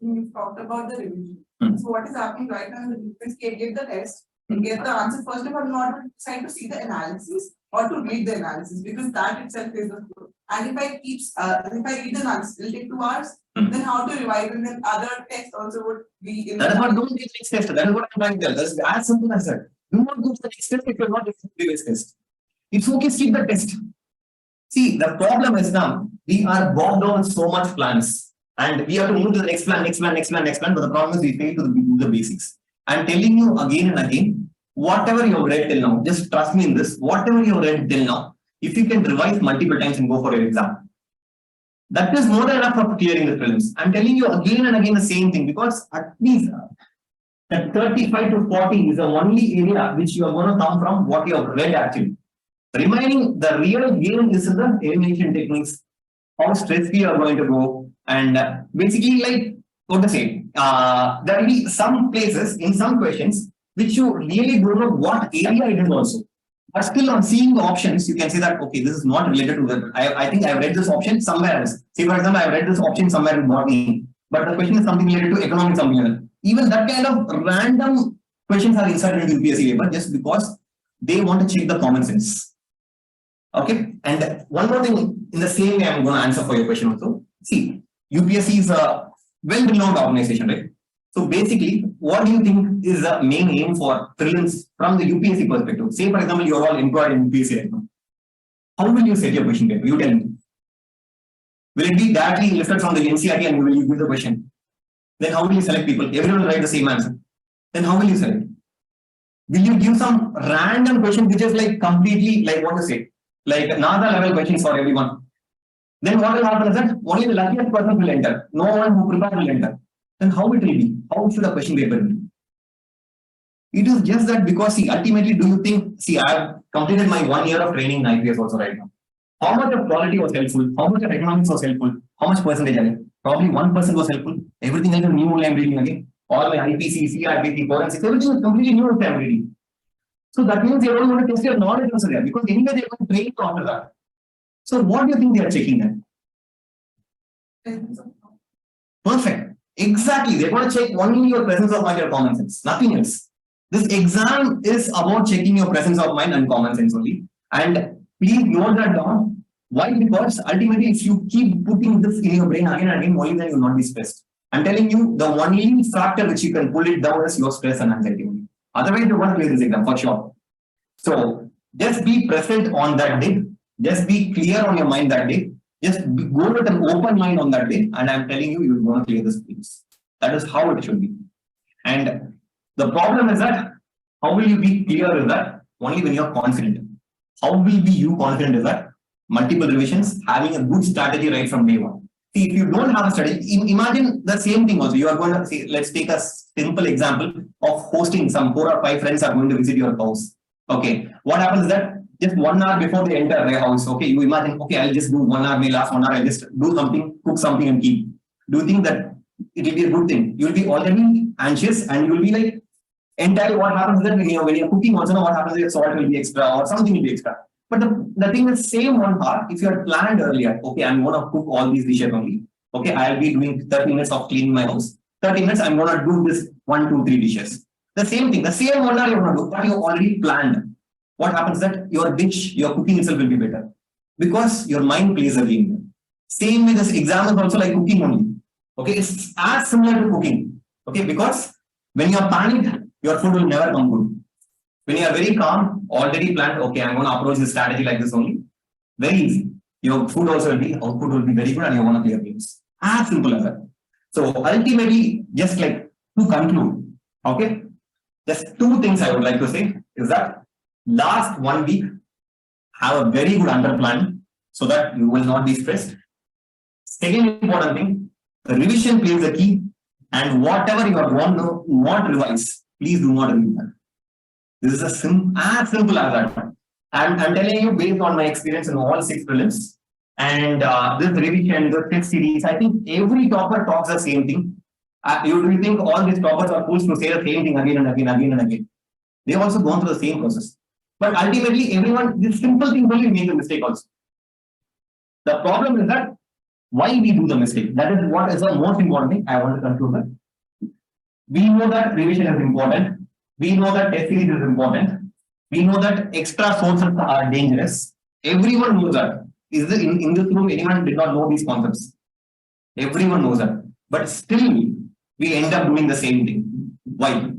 you talked about the revision. So what is happening right now is they give the test, they get the answer first of all, not trying to see the analysis or to read the analysis, because that itself is the flow. And if I read the analysis, it'll take 2 hours. Then how to revise, and then other tests also would be in. That is what don't take next test. That is what I'm trying to tell. That's as simple as that. Do not go to the next test if you're not doing the previous test. It's okay, skip the test. See, the problem is now we are bogged down with so much plans, and we have to move to the next plan. But the problem is we fail to do the basics. I'm telling you again and again, whatever you have read till now, just trust me in this. Whatever you have read till now, if you can revise multiple times and go for your exam, that is more than enough for clearing the prelims. I'm telling you again and again the same thing, because at least that 35 to 40 is the only area which you are going to come from what you have read actually. Remaining, the real game is the elimination techniques, how stress free you are going to go, and basically like what to say, there will be some places in some questions which you really don't know what area it is also. But still on seeing the options, you can say that, okay, this is not related to that. I think I've read this option somewhere else. Say for example, I've read this option somewhere in botany, but the question is something related to economics, something else. Even that kind of random questions are inserted into UPSC paper just because they want to check the common sense. Okay. And one more thing, in the same way, I'm going to answer for your question also. See, UPSC is a well-renowned organization, right? So basically, what do you think is the main aim for prelims from the UPSC perspective? Say, for example, you're all employed in UPSC right now. How will you set your question paper? You tell me. Will it be directly lifted from the NCERT and will you give the question? Then how will you select people? Everyone will write the same answer. Then how will you select? Will you give some random question which is like completely like what to say? Like NASA level questions for everyone. Then what will happen is that only the luckiest person will enter. No one who prepared will enter. Then how it will be? How should a question paper be? It is just that because, see, ultimately, do you think, see, I have completed my 1 year of training in IPS also right now. How much of quality was helpful? How much of economics was helpful? How much percentage? Probably 1% was helpful. Everything else is new only I'm reading again. All my IPC, CRPC, forensics, everything is completely new I'm reading. So that means they don't want to test your knowledge also there, because anyway they want to train you after that. So what do you think they are checking then? Perfect. Exactly. They're going to check only your presence of mind or common sense, nothing else. This exam is about checking your presence of mind and common sense only. And please note that down. Why? Because ultimately, if you keep putting this in your brain again and again, only then you will not be stressed. I'm telling you, the only factor which you can pull it down is your stress and anxiety only. Otherwise, you won't clear this exam for sure. So just be present on that day. Just be clear on your mind that day. Just go with an open mind on that day, and I'm telling you, you're going to clear this piece. That is how it should be. And the problem is that, how will you be clear is that only when you're confident. How will be you confident is that multiple revisions, having a good strategy right from day one. See, if you don't have a strategy, imagine the same thing also. You are going to say, let's take a simple example of hosting some 4 or 5 friends are going to visit your house. Okay, what happens is that just 1 hour before they enter their house, okay, you imagine, okay, I'll just do 1 hour, my last 1 hour, I'll just do something, cook something and keep. Do you think that it will be a good thing? You'll be already anxious and you'll be like, entirely what happens is that when you're cooking also, what happens is salt will be extra or something will be extra. But the thing is, same 1 hour, if you had planned earlier, okay, I'm going to cook all these dishes only. Okay, I'll be doing 30 minutes of cleaning my house. 30 minutes, I'm going to do this 1, 2, 3 dishes. The same thing, the same 1 hour you're going to do, but you already planned. What happens is that your dish, your cooking itself will be better. Because your mind plays a game. Same with this exam is also like cooking only. Okay, it's as similar to cooking. Okay, because when you are panicked, your food will never come good. When you are very calm, already planned, okay, I'm going to approach this strategy like this only. Very easy. Your food also will be, output will be very good and you want to clear games. As simple as that. So ultimately, just like to conclude, okay, just 2 things I would like to say is that last 1 week, have a very good under plan so that you will not be stressed. Second important thing, the revision plays the key, and whatever you are going to not revise, please do not review that. This is as simple as that. I'm telling you based on my experience in all 6 prelims and this revision, the test series, I think every topper talks the same thing. You think all these toppers are forced to say the same thing again and again. They've also gone through the same process. But ultimately, everyone, this simple thing only make a mistake also. The problem is that why we do the mistake. That is what is the most important thing I want to conclude with. We know that revision is important. We know that test series is important. We know that extra sources are dangerous. Everyone knows that. Is there in this room anyone did not know these concepts? Everyone knows that. But still, we end up doing the same thing. Why?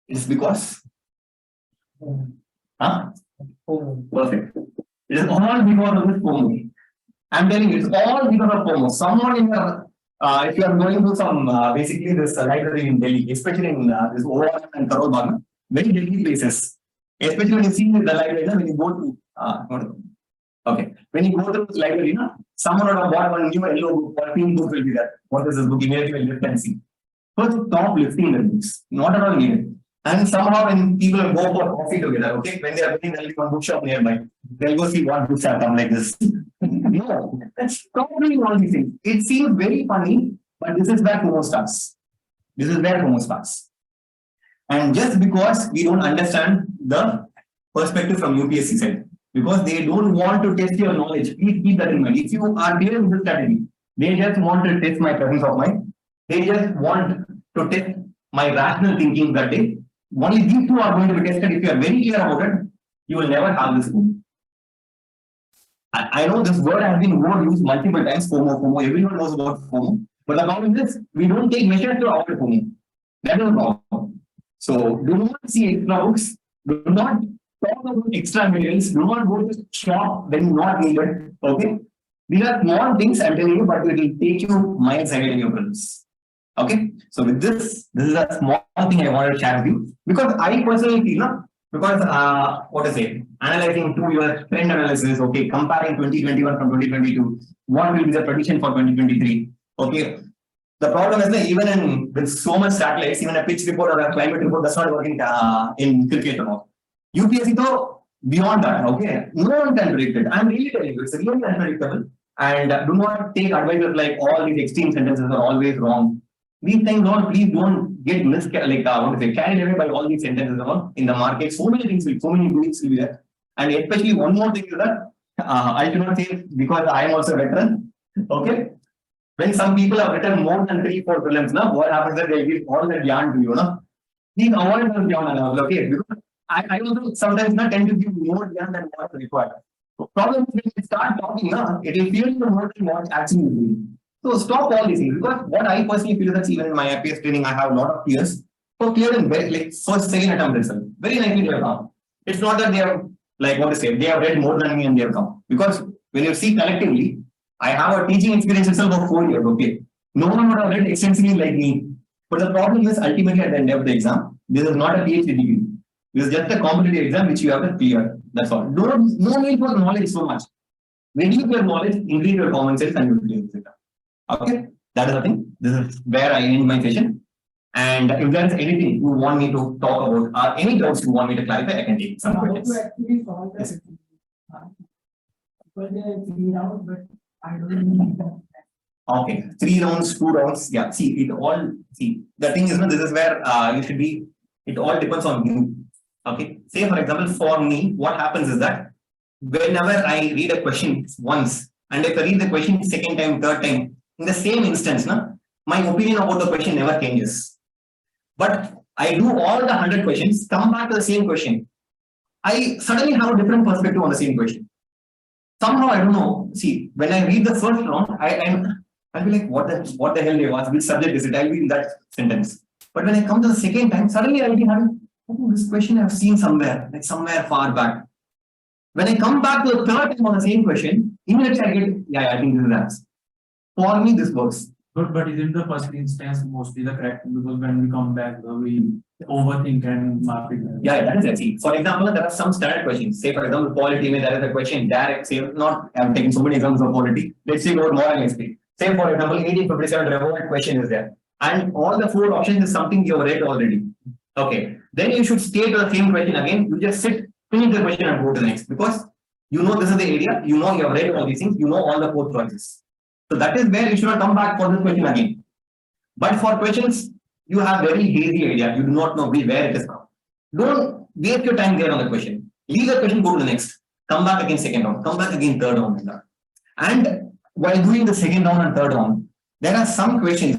It's because. Huh? Perfect. It is all because of this FOMO. I'm telling you, it's all because of FOMO. Someone in your, if you are going to some, basically this library in Delhi, especially in this Overall and Karol Bagh, very Delhi places. Especially when you see the library, when you go to, okay, when you go to this library, someone would have bought one new yellow book or pink book will be there. What is this book? Immediately will lift and see. First, stop lifting the books. Not at all needed. And somehow when people go for coffee together, okay, when they are going to one bookshop nearby, they'll go see what books have come like this. No, stop doing all these things. It seems very funny, but this is where FOMO starts. This is where FOMO starts. And just because we don't understand the perspective from UPSC side, because they don't want to test your knowledge, please keep that in mind. If you are dealing with this strategy, they just want to test my presence of mind. They just want to test my rational thinking that day. Only these 2 are going to be tested. If you are very clear about it, you will never have this book. I know this word has been overused multiple times, FOMO. Everyone knows about FOMO. But the problem is, we don't take measures to avoid FOMO. That is the problem. So, do not see extra books. Do not talk about extra materials. Do not go to shop when not needed. Okay? These are small things I'm telling you, but it will take you miles ahead in your prelims. Okay, so with this is a small thing I wanted to share with you because I personally feel, because what to say, analyzing 2 years trend analysis, okay, comparing 2021 from 2022, what will be the prediction for 2023? Okay, the problem is that even with so much satellites, even a pitch report or a climate report does not work in cricket or not. UPSC though beyond that, okay, no one can predict it. I'm really telling you, it's really unpredictable. And do not take advices like all these extreme sentences are always wrong. These things please don't get carried away by all these sentences in the market. So many things so many doings will be there. And especially one more thing is that I cannot say because I am also a veteran. Okay. When some people have written more than 3-4 prelims, what happens is they give all that yarn to you. Please avoid those yarn, okay? Because I also sometimes tend to give more yarn than what is required. The problem is when you start talking, it will feel more than what actually you're doing. So stop all these things because what I personally feel is that even in my IPS training, I have a lot of peers who cleared in like first, second attempt result. Very likely they have come. It's not that they have they have read more than me and they have come. Because when you see collectively, I have a teaching experience itself of 4 years, okay. No one would have read extensively like me. But the problem is ultimately at the end of the exam, this is not a PhD degree. This is just a competitive exam which you have to clear. That's all. No need for knowledge so much. Reduce your knowledge, increase your common sense and you will clear this exam. Okay, that is the thing. This is where I end my session. And if there is anything you want me to talk about or any doubts you want me to clarify, I can take some questions. Actually solve Yes. But they figure out, but I don't know. Okay, 3 rounds, 2 rounds. Yeah, see, the thing is, no, this is where you should be, it all depends on you. Okay, say for example, for me, what happens is that whenever I read a question once, and if I read the question second time, third time, in the same instance, no, my opinion about the question never changes. But I do all the 100 questions, come back to the same question. I suddenly have a different perspective on the same question. Somehow, I don't know. See, when I read the first round, I'll be like, what the hell they was? Which subject is it? I'll be in that sentence. But when I come to the second time, suddenly I'll be having, oh, this question I've seen somewhere, like somewhere far back. When I come back to the third time on the same question, immediately I get, yeah, I think this is the answer. For me, this works. But isn't the first instance mostly the correct? Because when we come back, we overthink and mark it. Yeah, that is it. See, for example, there are some standard questions. Say, for example, polity, where there is a question direct, say, not, I'm taking so many examples of polity. Let's say about moral history. Say, for example, 1857 revolt question is there. And all the 4 options is something you have read already. Okay. Then you should stay to the same question again. You just sit, finish the question and go to the next. Because you know this is the area, you know you have read all these things, you know all the 4 choices. So that is where you should not come back for this question again. But for questions, you have very hazy idea. You do not know where it is from. Don't waste your time there on the question. Leave the question, go to the next. Come back again second round. Come back again third round. And while doing the second round and third round, there are some questions.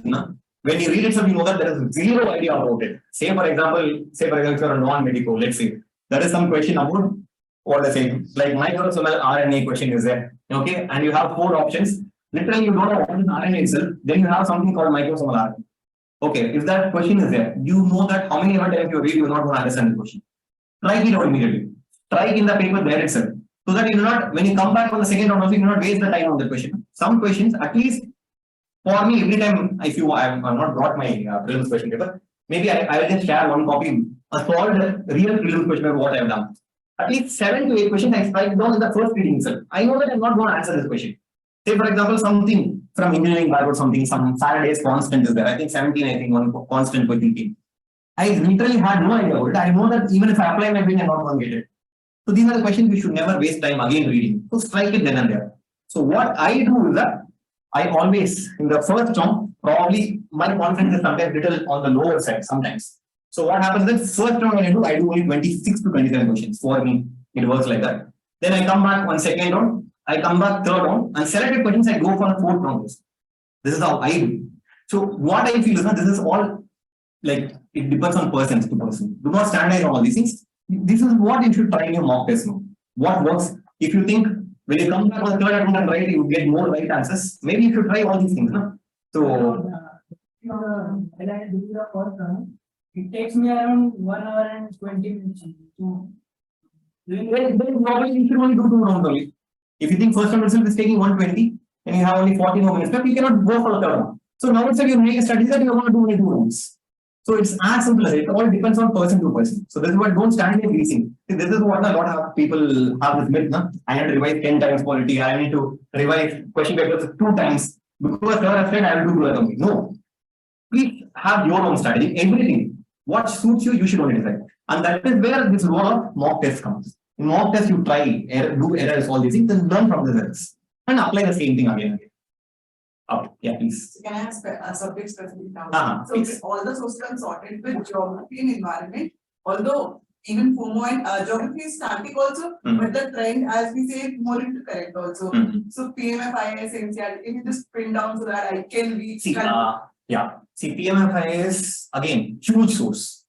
When you read it, so you know that there is zero idea about it. Say for example, if you are a non-medical, let's say, there is some question about what I say, like microsomal RNA question is there. Okay, and you have 4 options. Literally, you don't know what is RNA itself, then you have something called microsomal RNA. Okay, if that question is there, you know that how many times you read, you're not going to understand the question. Try it out immediately. Try it in the paper there itself. So that you not, when you come back on the second round, also you do not waste the time on the question. Some questions, at least for me, every time, if you I've not brought my prelims question paper, maybe I will just share one copy, a solved real prelims question paper, what I have done. At least 7 to 8 questions I write down in the first reading itself. I know that I'm not going to answer this question. Say for example, something from engineering background, something, some Faraday's constant is there. I think 17, I think one constant for thinking. I literally had no idea about it. I know that even if I apply my brain, I'm not going to get it. So these are the questions we should never waste time again reading. So strike it then and there. So what I do is that I always, in the first round, probably my confidence is sometimes little on the lower side sometimes. So what happens is first round when I do only 26 to 27 questions. For me, it works like that. Then I come back on second round. I come back third round and selected questions I go for the 4th round. This is how I do. So what I feel is that this is all like it depends on person to person. Do not standardize on all these things. This is what you should try in your mock test. What works? If you think when you come back on the third attempt and write, you get more right answers. Maybe you should try all these things. No? So when I do the first round, it takes me around 1 hour and 20 minutes. So then probably you should only do 2 rounds only. If you think first round itself is taking 120 and you have only 40 more minutes left, you cannot go for the third round. So now itself you make a strategy that you want to do only 2 rounds. So it's as simple as it all depends on person to person. So this is what don't stand in reasoning. This is what a lot of people have this myth. No? I need to revise 10 times quality. I need to revise question papers 2 times because sir has said I will do something. No. Please have your own strategy. Everything. What suits you, you should only decide. And that is where this role of mock test comes. In mock test, you try, do errors, all these things, and learn from the errors. And apply the same thing again and again. Okay, yeah, please. Can I ask a subject specific now? So Please. all the sources are sorted with geography and environment, although even FOMO and geography is static also, but the trend, as we say, more into correct also. So PMF, IAS, NCRT, can you just print down so that I can read? See, see, PMF is again huge source.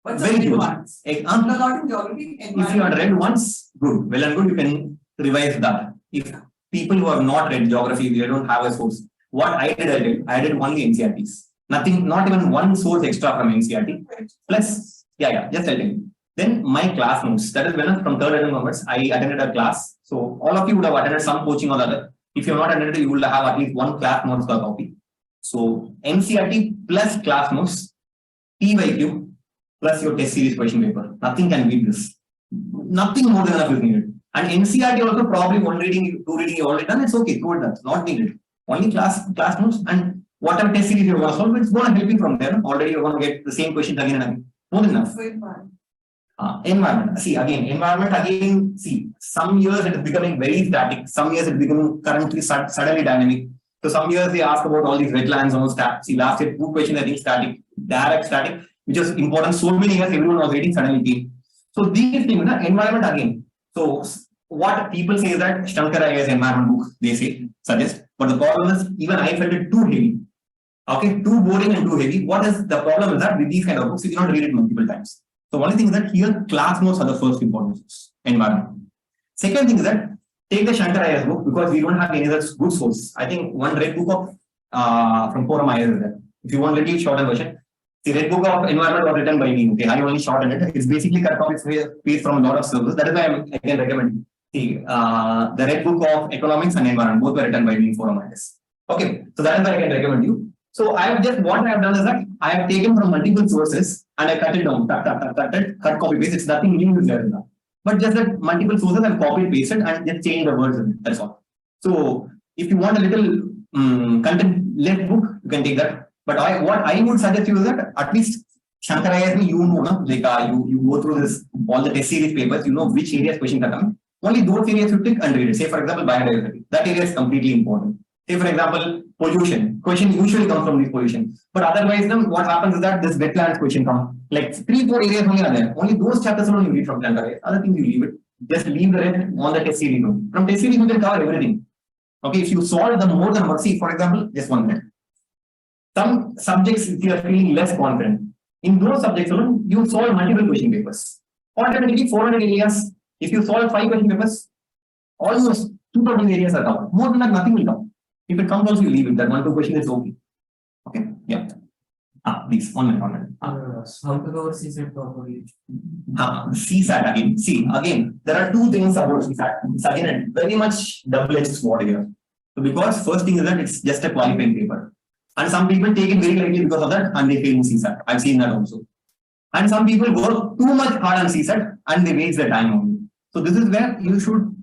What's Very the huge. ones? No, not in geography. If you had read once, good. Well and good, you can revise that. If people who have not read geography, they don't have a source. What I did only NCRTs. Nothing, not even one source extra from NCRT. Plus, just tell me. Then my class notes. That is when from third and onwards, I attended a class. So all of you would have attended some coaching or other. If you have not attended, you will have at least one class notes per copy. So NCRT plus class notes, PYQ plus your test series question paper. Nothing can beat this. Nothing more than enough is needed. And NCRT also probably 1 reading, 2 reading you already done. It's okay, good. That's not needed. Only class notes and whatever test series you're going to solve, it's going to help you from there. Already you're going to get the same questions again and again. More than enough. Environment. See, again, environment again, see, some years it is becoming very static. Some years it is becoming currently suddenly dynamic. So some years they ask about all these wetlands on static. See, last year, 2 questions, I think static, direct static, which is important. So many years everyone was waiting, suddenly came. So these things, environment again. So what people say is that Shankar IAS environment book, they say, suggest. But the problem is, even I felt it too heavy. Okay, too boring and too heavy. What is the problem is that with these kind of books, you cannot read it multiple times. So one thing is that here class notes are the first important source, environment. Second thing is that take the Shankar IAS book because we don't have any other good source. I think one red book of from Forum IAS is there. If you want to read shortened version, the red book of environment was written by me. Okay, I only shortened it. It's basically cut off its paste from a lot of sources. That is why I can recommend. See, the red book of economics and environment both were written by me in Forum IAS. Okay, so that is why I can recommend you. So I have just what I have done is that I have taken from multiple sources and I cut it down, cut, copy, paste. It's nothing new there now. But just that multiple sources I've copied, pasted and just changed the words in it. That's all. So if you want a little content-led book, you can take that. But what I would suggest you is that at least Shankar IAS, you know, like you go through this all the test series papers, you know which areas questions are coming. Only those areas you tick and read it. Say for example, biodiversity. That area is completely important. Say for example, pollution. Question usually comes from this pollution. But otherwise, then what happens is that this wetlands question comes. Like 3-4 areas only are there. Only those chapters alone you read from Shankar IAS. Other things you leave it. Just leave the rest on the test series. From test series you can cover everything. Okay, if you solve the more than one, see for example, just 1 minute. Some subjects if you are feeling less confident. In those subjects alone, you solve multiple question papers. Automatically 400 areas. If you solve 5 question papers, almost 2,000 areas are covered. More than that, nothing will come. If it comes also, you leave it. That 1-2 question is okay. Okay, yeah. Please, 1 minute. How to go CSAT properly? CSAT again. See, again, there are 2 things about CSAT. It's again a very much double-edged sword here. So because first thing is that it's just a qualifying paper. And some people take it very lightly because of that and they fail in CSAT. I've seen that also. And some people work too much hard on CSAT and they waste their time only. So this is where you should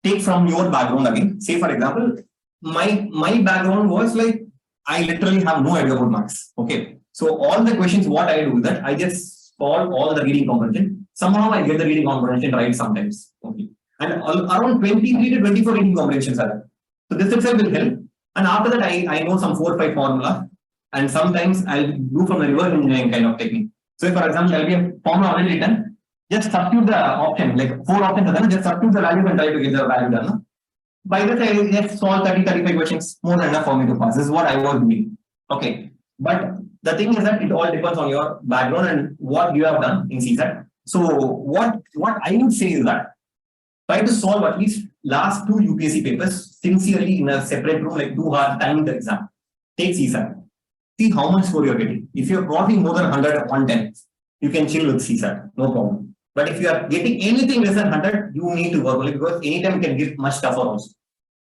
take from your background again. Say for example, my background was like, I literally have no idea about maths. Okay. So all the questions, what I do is that I just solve all the reading comprehension. Somehow I get the reading comprehension right sometimes. Okay. And around 23 to 24 reading comprehensions are there. So this itself will help. And after that, I know some 4 or 5 formula. And sometimes I'll do from the reverse engineering kind of technique. So if for example, there will be a formula already written, just substitute the option, like 4 options are done, just substitute the value and try to get the value done. By that, I just solve 30-35 questions, more than enough for me to pass. This is what I was doing. Okay. But the thing is that it all depends on your background and what you have done in CSAT. So what I would say is that try to solve at least last 2 UPSC papers sincerely in a separate room, like 2 hours time the exam. Take CSAT. See how much score you're getting. If you're crossing more than 100 or 110, you can chill with CSAT, no problem. But if you are getting anything less than 100, you need to work only because anytime can get much tougher also.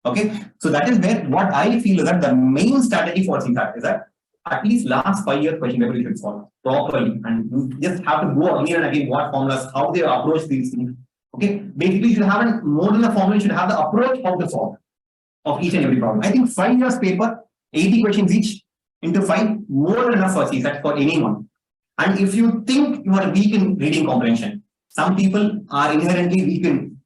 Okay, so that is where what I feel is that the main strategy for CSAT is that at least last 5 years question paper you should solve properly, and you just have to go again and again what formulas, how they approach these things. Okay, basically you should have more than a formula, you should have the approach how to solve of each and every problem. I think 5 years paper, 80 questions each into 5, more than enough for CSAT for anyone. And if you think you are weak in reading comprehension, some people are inherently weak in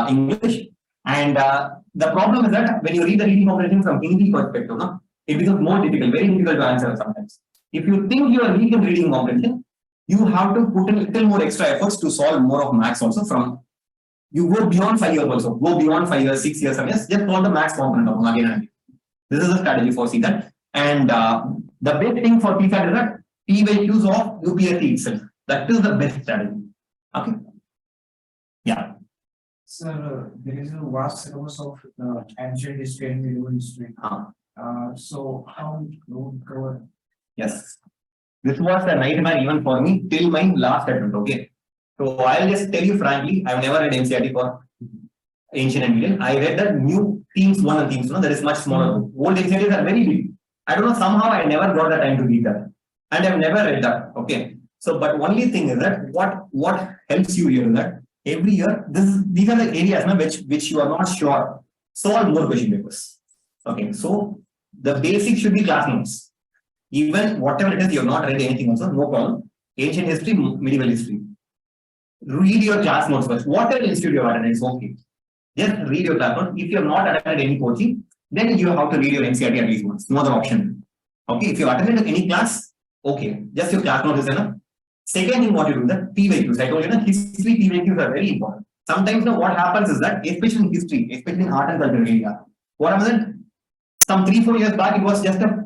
English, and the problem is that when you read the reading comprehension from Hindi perspective, it becomes more difficult, very difficult to answer sometimes. If you think you are weak in reading comprehension, you have to put in a little more extra efforts to solve more of maths also from. You go beyond 5 years also, go beyond 5 years, 6 years, 7 years, just solve the maths component of again and again. This is the strategy for CSAT. And the best thing for CSAT is that PYQs of UPSC itself. That is the best strategy. Okay. Yeah. Sir, there is a vast syllabus of ancient history and medieval history. So how would cover? Yes. This was a nightmare even for me till my last attempt. Okay. So I'll just tell you frankly, I've never read NCERT for ancient and medieval. I read the new themes 1 and themes 2. That is much smaller. Old NCERTs are very big. I don't know, somehow I never got the time to read that. And I've never read that. Okay. So, but only thing is that what helps you here is that every year, these are the areas which you are not sure. Solve more question papers. Okay. So the basic should be class notes. Even whatever it is, you have not read anything also, no problem. Ancient history, medieval history. Read your class notes first. Whatever institute you have attended is okay. Just read your class notes. If you have not attended any coaching, then you have to read your NCERT at least once. No other option. Okay, if you attended any class, okay, just your class notes is enough. Second thing, what you do, the PYQs. I told you, history PYQs are very important. Sometimes what happens is that, especially in history, especially in art and culture area, what happens? Some 3-4 years back, it was just a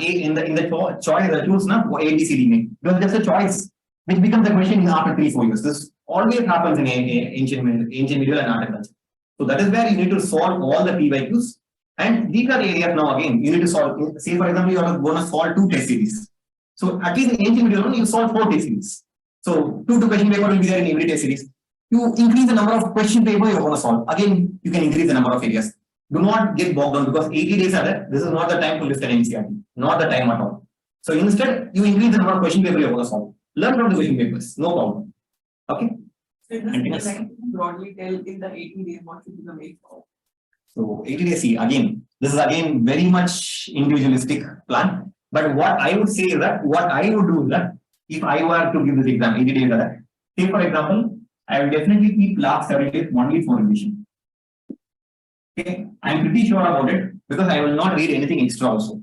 in the choice, the choose na A, B, C, D. It was just a choice, which becomes a question after 3-4 years. This always happens in ancient medieval and art and culture. So that is where you need to solve all the PYQs. And these are the areas now again, you need to solve. Say for example, you are going to solve 2 test series. So at least in ancient medieval, you solve 4 test series. So 2 question paper will be there in every test series. You increase the number of question paper you are going to solve. Again, you can increase the number of areas. Do not get bogged down because 80 days are there. This is not the time to listen NCERT. Not the time at all. So instead, you increase the number of question paper you are going to solve. Learn from the question papers. No problem. Okay. So just like broadly tell in the 80 days what should be the way forward. So 80 days, see, again, this is again very much individualistic plan. But what I would say is that, what I would do is that, if I were to give this exam, 80 days, say for example, I will definitely keep last 7 days only for revision. Okay, I am pretty sure about it because I will not read anything extra also.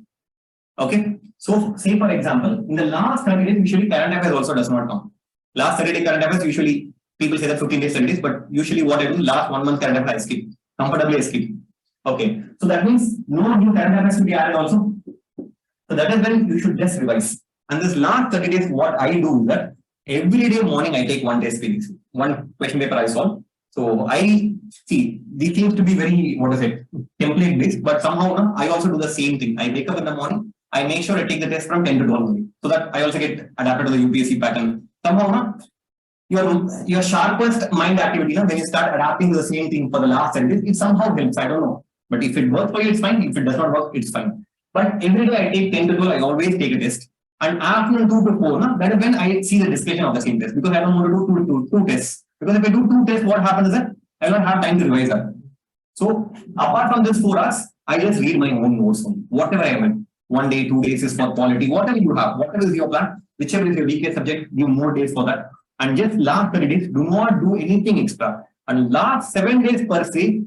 Okay, so say for example, in the last 30 days, usually current affairs also does not come. Last 30 day current affairs, usually people say that 15 days, 30 days, but usually what I do, last 1 month current affairs I skip, comfortably I skip. Okay, so that means no new current affairs to be added also. So that is when you should just revise. And this last 30 days, what I do is that every day morning I take 1 test series, 1 question paper I solve. So I see these things to be very, what is it, template based, but somehow I also do the same thing. I wake up in the morning, I make sure I take the test from 10 to 12 so that I also get adapted to the UPSC pattern. Somehow your sharpest mind activity, when you start adapting to the same thing for the last 10 days, it somehow helps. I don't know. But if it works for you, it's fine. If it does not work, it's fine. But every day I take 10 to 12, I always take a test. And after 2 to 4, that is when I see the discussion of the same test, because I don't want to do two tests. Because if I do 2 tests, what happens is that I don't have time to revise that. So apart from this 4 hours, I just read my own notes only. Whatever I have. 1 day, 2 days is for quality, whatever you have, whatever is your plan, whichever is your weakest subject, give more days for that. And just last 30 days, do not do anything extra. And last 7 days per se,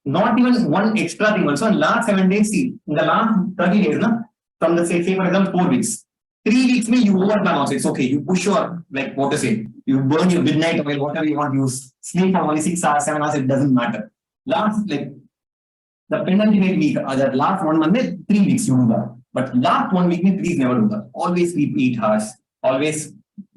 not even 1 extra thing also. And last 7 days, see, in the last 30 days, from the say for example, 4 weeks. 3 weeks mean you overplan also. It's okay. You push your, like what to say, you burn your midnight oil, whatever you want to use. Sleep for only 6 hours, 7 hours, it doesn't matter. Last, like the penultimate week, the last 1 month, 3 weeks you do that. But last 1 week, please never do that. Always sleep 8 hours. Always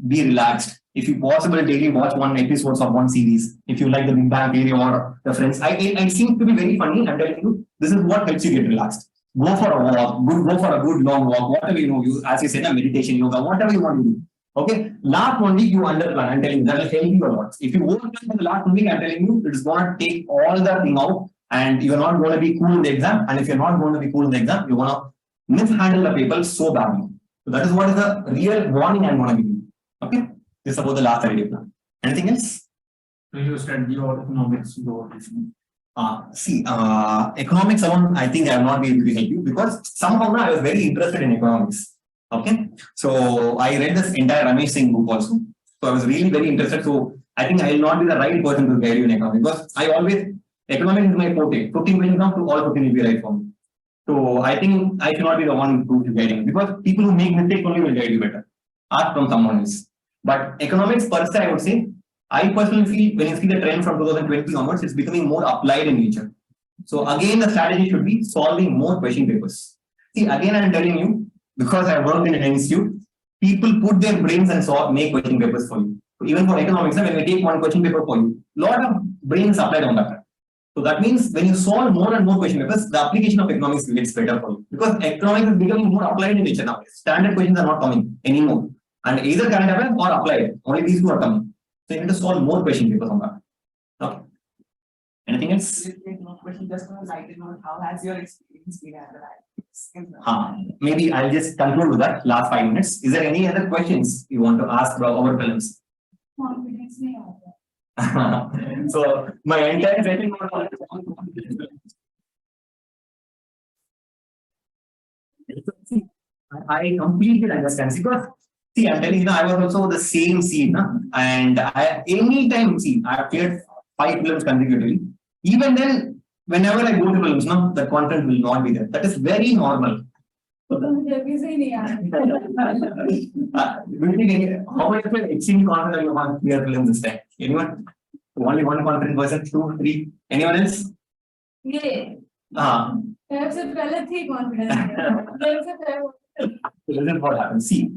be relaxed. If you possible, daily watch 1 episode of 1 series. If you like the Big Bang Theory or the Friends, I seem to be very funny. I'm telling you, this is what helps you get relaxed. Go for a walk, go for a good long walk, whatever you know, as you said, meditation, yoga, whatever you want to do. Okay, last 1 week you underplan. I'm telling you, that will help you a lot. If you overplan for the last 1 week, I'm telling you, it's going to take all the thing out, and you're not going to be cool in the exam. And if you're not going to be cool in the exam, you're going to mishandle the paper so badly. So that is what is the real warning I'm going to give you. Okay, this is about the last 30 day plan. Anything else? So you study or economics, economics alone, I think I will not be able to help you because somehow I was very interested in economics. Okay, so I read this entire Ramesh Singh book also. So I was really very interested. So I think I will not be the right person to guide you in economics because I always, economics is my forte. 15 will come to all 15 will be right for me. So I think I should not be the one who is guiding because people who make mistakes only will guide you better. Ask from someone else. But economics per se, I would say, I personally feel when you see the trend from 2020 onwards, it's becoming more applied in nature. So again, the strategy should be solving more question papers. See, again, I'm telling you, because I worked in an institute, people put their brains and make question papers for you. So even for economics, when we take 1 question paper for you, lot of brains applied on that. So that means when you solve more and more question papers, the application of economics gets better for you. Because economics is becoming more applied in nature now. Standard questions are not coming anymore. And either current affairs or applied. Only these 2 are coming. So you need to solve more question papers on that. Okay. Anything else? Question just on lighten on how has your experience been at the maybe I'll just conclude with that last 5 minutes. Is there any other questions you want to ask about our prelims? Confidence may So my entire setting I completely understand because see, I'm telling you, I was also the same scene, and I anytime see, I've cleared 5 films consecutively. Even then, whenever I go to films, the content will not be there. That is very normal. How much of an extreme confident you want clear films this time? Anyone? Only one confident person, 2, 3. Anyone else? Yeah. Perhaps a relative confidence. This is what happens. See,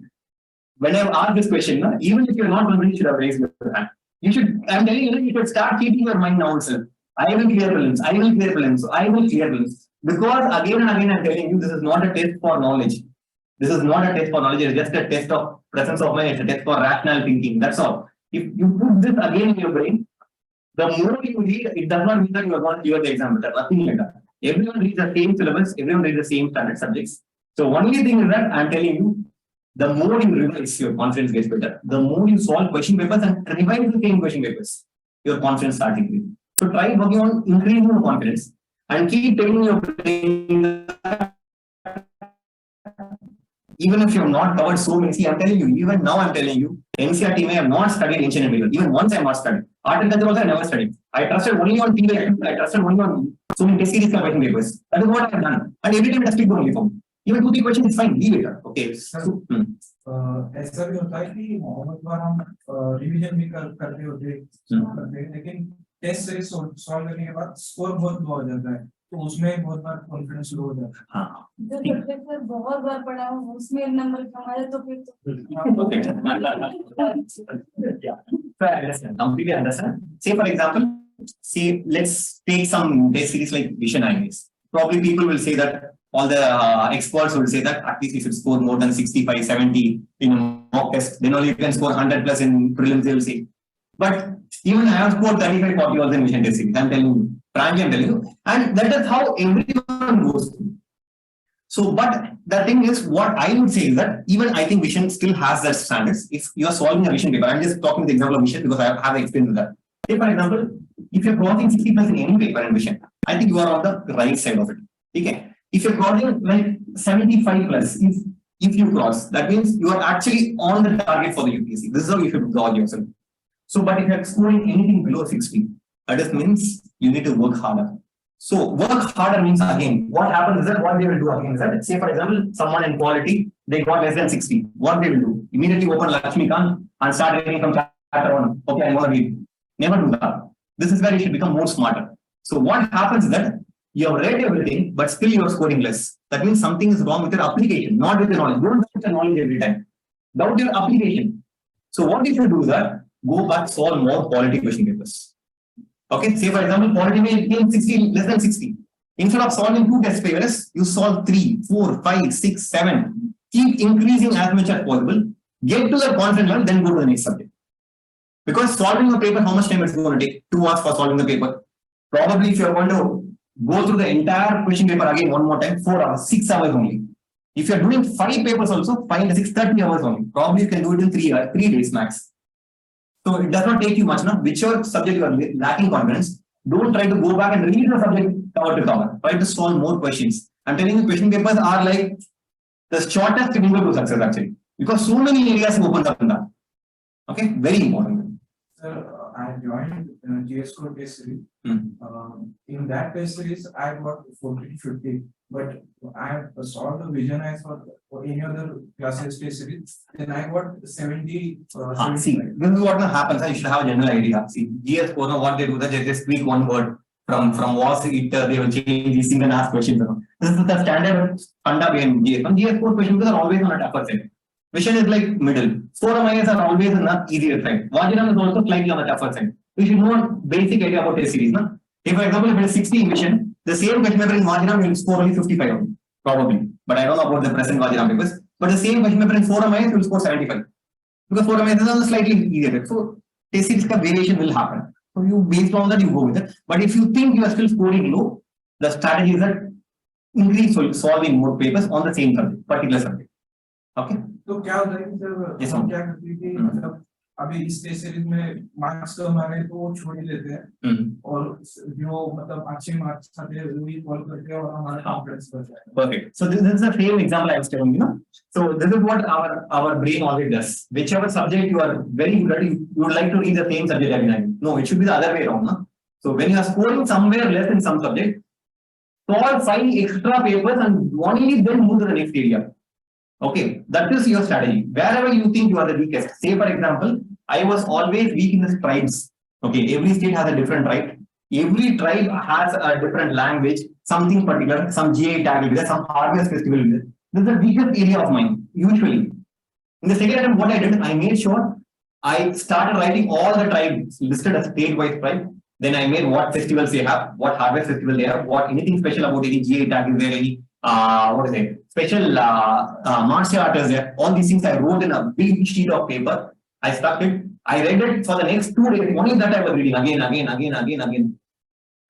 when I asked this question, even if you're not confident, you should have raised your hand. You should, I'm telling you, you should start keeping your mind now itself. I will clear films, I will clear films, I will clear films. Because again and again, I'm telling you, this is not a test for knowledge. This is not a test for knowledge, it's just a test of presence of mind, it's a test for rational thinking. That's all. If you put this again in your brain, the more you read, it does not mean that you are going to clear the exam. That's nothing like that. Everyone reads the same syllabus, everyone reads the same standard subjects. So only thing is that I'm telling you, the more you revise, your confidence gets better. The more you solve question papers and revise the same question papers, your confidence starts increasing. So try working on increasing your confidence and keep telling your brain that even if you have not covered so many, see, I'm telling you, even now I'm telling you, NCRT may have not studied ancient and medieval. Even once I have not studied. Art and culture also I never studied. I trusted only on TV, I trusted only on so many test series question papers. That is what I have done. And every time I speak only for me. Even 2-3 questions is fine, leave it. Okay. So, ऐसा भी होता है कि बहुत बार हम revision भी करते होते हैं लेकिन टेस्ट सीरीज सॉल्व करने के बाद स्कोर बहुत लो हो जाता है तो उसमें बहुत बार कॉन्फिडेंस लो हो जाता है जो सब्जेक्ट में बहुत बार पढ़ा हूँ उसमें नंबर कम आए तो फिर yeah, so I understand, completely understand. Say for example, see, let's take some test series like Vision IAS. Probably people will say that all the experts will say that at least you should score more than 65, 70 in a mock test. Then only you can score 100 plus in prelims, they will say. But even I have scored 35, 40 also in Vision test series. I'm telling you, frankly, I'm telling you. And that is how everyone goes through. So, but the thing is, what I would say is that even I think Vision still has that standards. If you are solving a Vision paper, I'm just talking the example of Vision because I have experience with that. Say, for example, if you're crossing 60 plus in any paper in Vision, I think you are on the right side of it. Okay. If you're crossing like 75 plus, if you cross, that means you are actually on the target for the UPSC. This is how you should gauge yourself. So, but if you're scoring anything below 60, that means you need to work harder. So, work harder means again, what happens is that what they will do again is that, say for example, someone in quality, they got less than 60. What they will do? Immediately open Lakshmikant and start reading from chapter 1. Okay, I want to read. Never do that. This is where you should become more smarter. So, what happens is that you have read everything, but still you are scoring less. That means something is wrong with your application, not with your knowledge. Don't doubt your knowledge every time. Doubt your application. So what you should do is that go back, solve more quality question papers. Okay, say for example, quality may gain 60, less than 60. Instead of solving 2 test papers, you solve 3, 4, 5, 6, 7. Keep increasing as much as possible. Get to the confidence level, then go to the next subject. Because solving a paper, how much time it's going to take? 2 hours for solving the paper. Probably if you're going to go through the entire question paper again one more time, 4 hours, 6 hours only. If you're doing 5 papers also, 5 to 6, 30 hours only. Probably you can do it in 3 days max. So it does not take you much, whichever subject you are lacking confidence, don't try to go back and read the subject cover to cover. Try to solve more questions. I'm telling you, question papers are like the shortest window to success actually. Because so many areas open up in that. Okay, very important. Sir, I joined GS Code test series. In that test series, I got 1450, but I have solved the Vision as for any other classes test series. Then I got 70. See, this is what happens. You should have a general idea. See, GS Code, what they do, that they just tweak one word from was it, they will change these things and ask questions. This is the standard funda behind GS. And GS Code questions are always on a tougher side. Vision is like middle. 4 IAS are always on the easier side. Vajram is also slightly on the tougher side. You should know basic idea about test series. No? If, for example, if it is 60 in Vision, the same question paper in Vajram will score only 55, probably. But I don't know about the present Vajram papers. But the same question paper in 4 IAS will score 75. Because 4 IAS is on slightly easier. So, test series variation will happen. So, you based on that, you go with it. But if you think you are still scoring low, the strategy is that increase solving more papers on the same subject, particular subject. Okay. तो क्या होता है कि sir हम क्या करते हैं कि मतलब अभी इस टेस्ट सीरीज में मार्क्स कम आ रहे तो वो छोड़ ही लेते हैं और जो मतलब अच्छे मार्क्स आते हैं वो ही कॉल करते हैं और हमारा कॉन्फिडेंस बढ़ जाता है. Perfect. So this is the same example I was telling you. So this is what our brain always does. Whichever subject you are very good at, you would like to read the same subject every time. No, it should be the other way around. No? So when you are scoring somewhere less in some subject, solve 5 extra papers and only then move to the next area. Okay, that is your strategy. Wherever you think you are the weakest. Say for example, I was always weak in the tribes. Okay, every state has a different tribe. Every tribe has a different language, something particular, some GI tag, some harvest festival. This is the weakest area of mine, usually. In the second attempt, what I did, I made sure I started writing all the tribes listed as state-wise tribe. Then I made what festivals they have, what harvest festival they have, what anything special about any GI tag, is there any what is it? Special martial art is there. All these things I wrote in a big sheet of paper. I stuck it. I read it for the next 2 days. Only that I was reading again.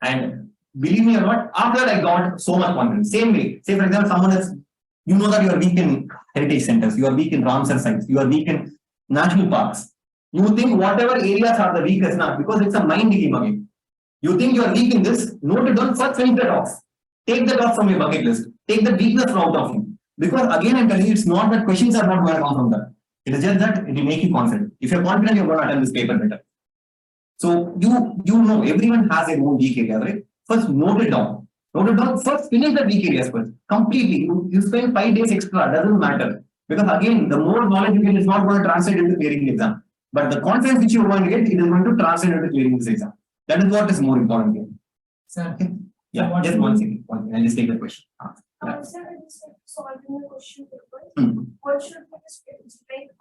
And believe me or not, after that I got so much confidence. Same way. Say for example, someone is, you know that you are weak in heritage centers, you are weak in Ramsar sites, you are weak in national parks. You think whatever areas are the weakest now, because it's a mind game again. You think you are weak in this, note it down, first finish that off. Take that off from your bucket list. Take the weakness out of you. Because again, I'm telling you, it's not that questions are not going to come from that. It is just that it will make you confident. If you're confident, you're going to attempt this paper better. So you know everyone has their own weak area, right? First note it down. Note it down. First finish the weak areas first. Completely. You spend 5 days extra, doesn't matter. Because again, the more knowledge you get, is not going to translate into clearing the exam. But the confidence which you are going to get, it is going to translate into clearing this exam. That is what is more important here. Sir, Okay. Yeah, just one second. I'll just take the question. Yeah. Sir, I just solving the question paper. Hmm. What should be the strategy? Like,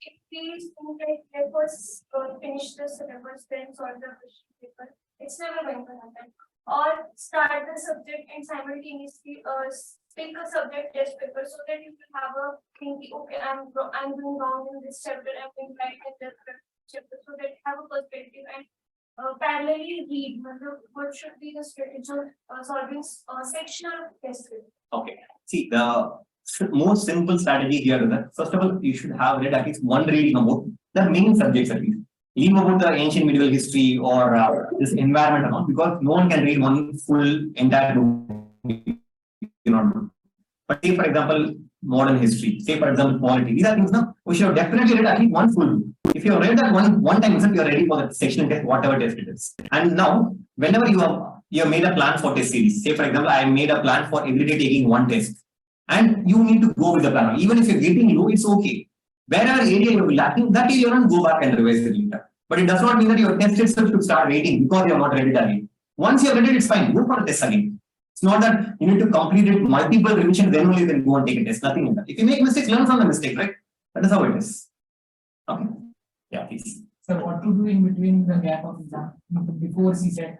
if we think like let us finish the syllabus, then solve the question paper, it's never going to happen. Or start the subject and simultaneously pick a subject test paper so that you will have a thinking, okay, I'm doing wrong in this chapter, I'm doing right in this chapter, so that you have a perspective and parallelly read. What should be the strategy of solving sectional test paper? Okay. See, the most simple strategy here is that first of all, you should have read at least one reading about the main subjects at least. Leave about the ancient medieval history or this environment and all, because no one can read one full entire book. But say for example, modern history, say for example, polity, these are things now we should have definitely read at least one full book. If you have read that one time itself, you are ready for the sectional test, whatever test it is. And now, whenever you have made a plan for test series, say for example, I made a plan for every day taking one test, and you need to go with the plan. Even if you're getting low, it's okay. Wherever area you're lacking, that area you don't go back and revise it later. But it does not mean that your test itself should start rating because you're not ready again. Once you're ready, it's fine. Go for a test again. It's not that you need to complete it multiple revisions, then only then go and take a test. Nothing like that. If you make mistakes, learn from the mistake, right? That is how it is. Okay. Yeah, please. sir, what to do in between the gap of exam before CSET?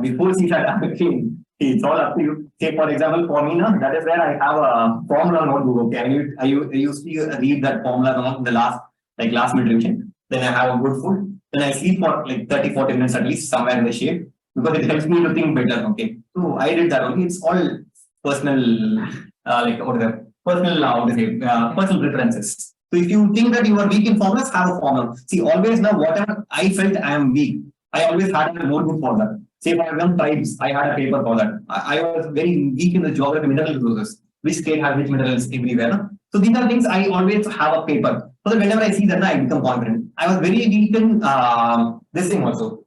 Before CSAT, actually, it's all up to you. Say for example, for me, no, that is where I have a formula notebook. Okay, I used to read that formula in the last minute revision. Then I have a good food. Then I sleep for like 30-40 minutes at least somewhere in the shade because it helps me to think better. Okay, so I did that only. It's all personal, personal preferences. So if you think that you are weak in formulas, have a formula. See, always now whatever I felt I am weak, I always had a notebook for that. Say for example, tribes, I had a paper for that. I was very weak in the geography mineral resources. Which state has which minerals everywhere. No? So these are things I always have a paper. So that whenever I see that, I become confident. I was very weak in this thing also,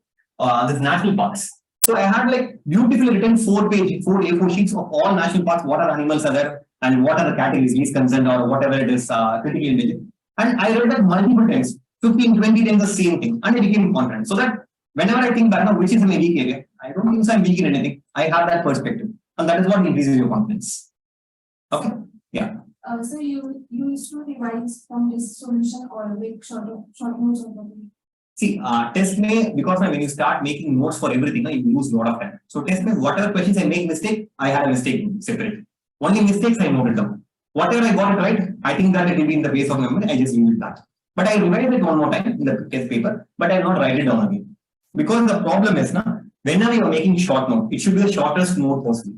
this national parks. So I had like beautifully written 4 A4 sheets of all national parks, what are animals are there, and what are the categories, least concerned or whatever it is, critically endangered. And I read that multiple times, 15, 20 times the same thing, and I became confident. So that whenever I think back now, which is my weak area, I don't think so I'm weak in anything. I have that perspective, and that is what increases your confidence. Okay, yeah. So you used to revise from this solution or make short notes of them. See, test may, because when you start making notes for everything, you lose a lot of time. So test may, whatever questions I make mistake, I had a mistake separate. Only mistakes I noted down. Whatever I got it right, I think that it will be in the base of memory, I just use that. But I revised it one more time in the test paper, but I will not write it down again. Because the problem is, whenever you are making short note, it should be the shortest note possible.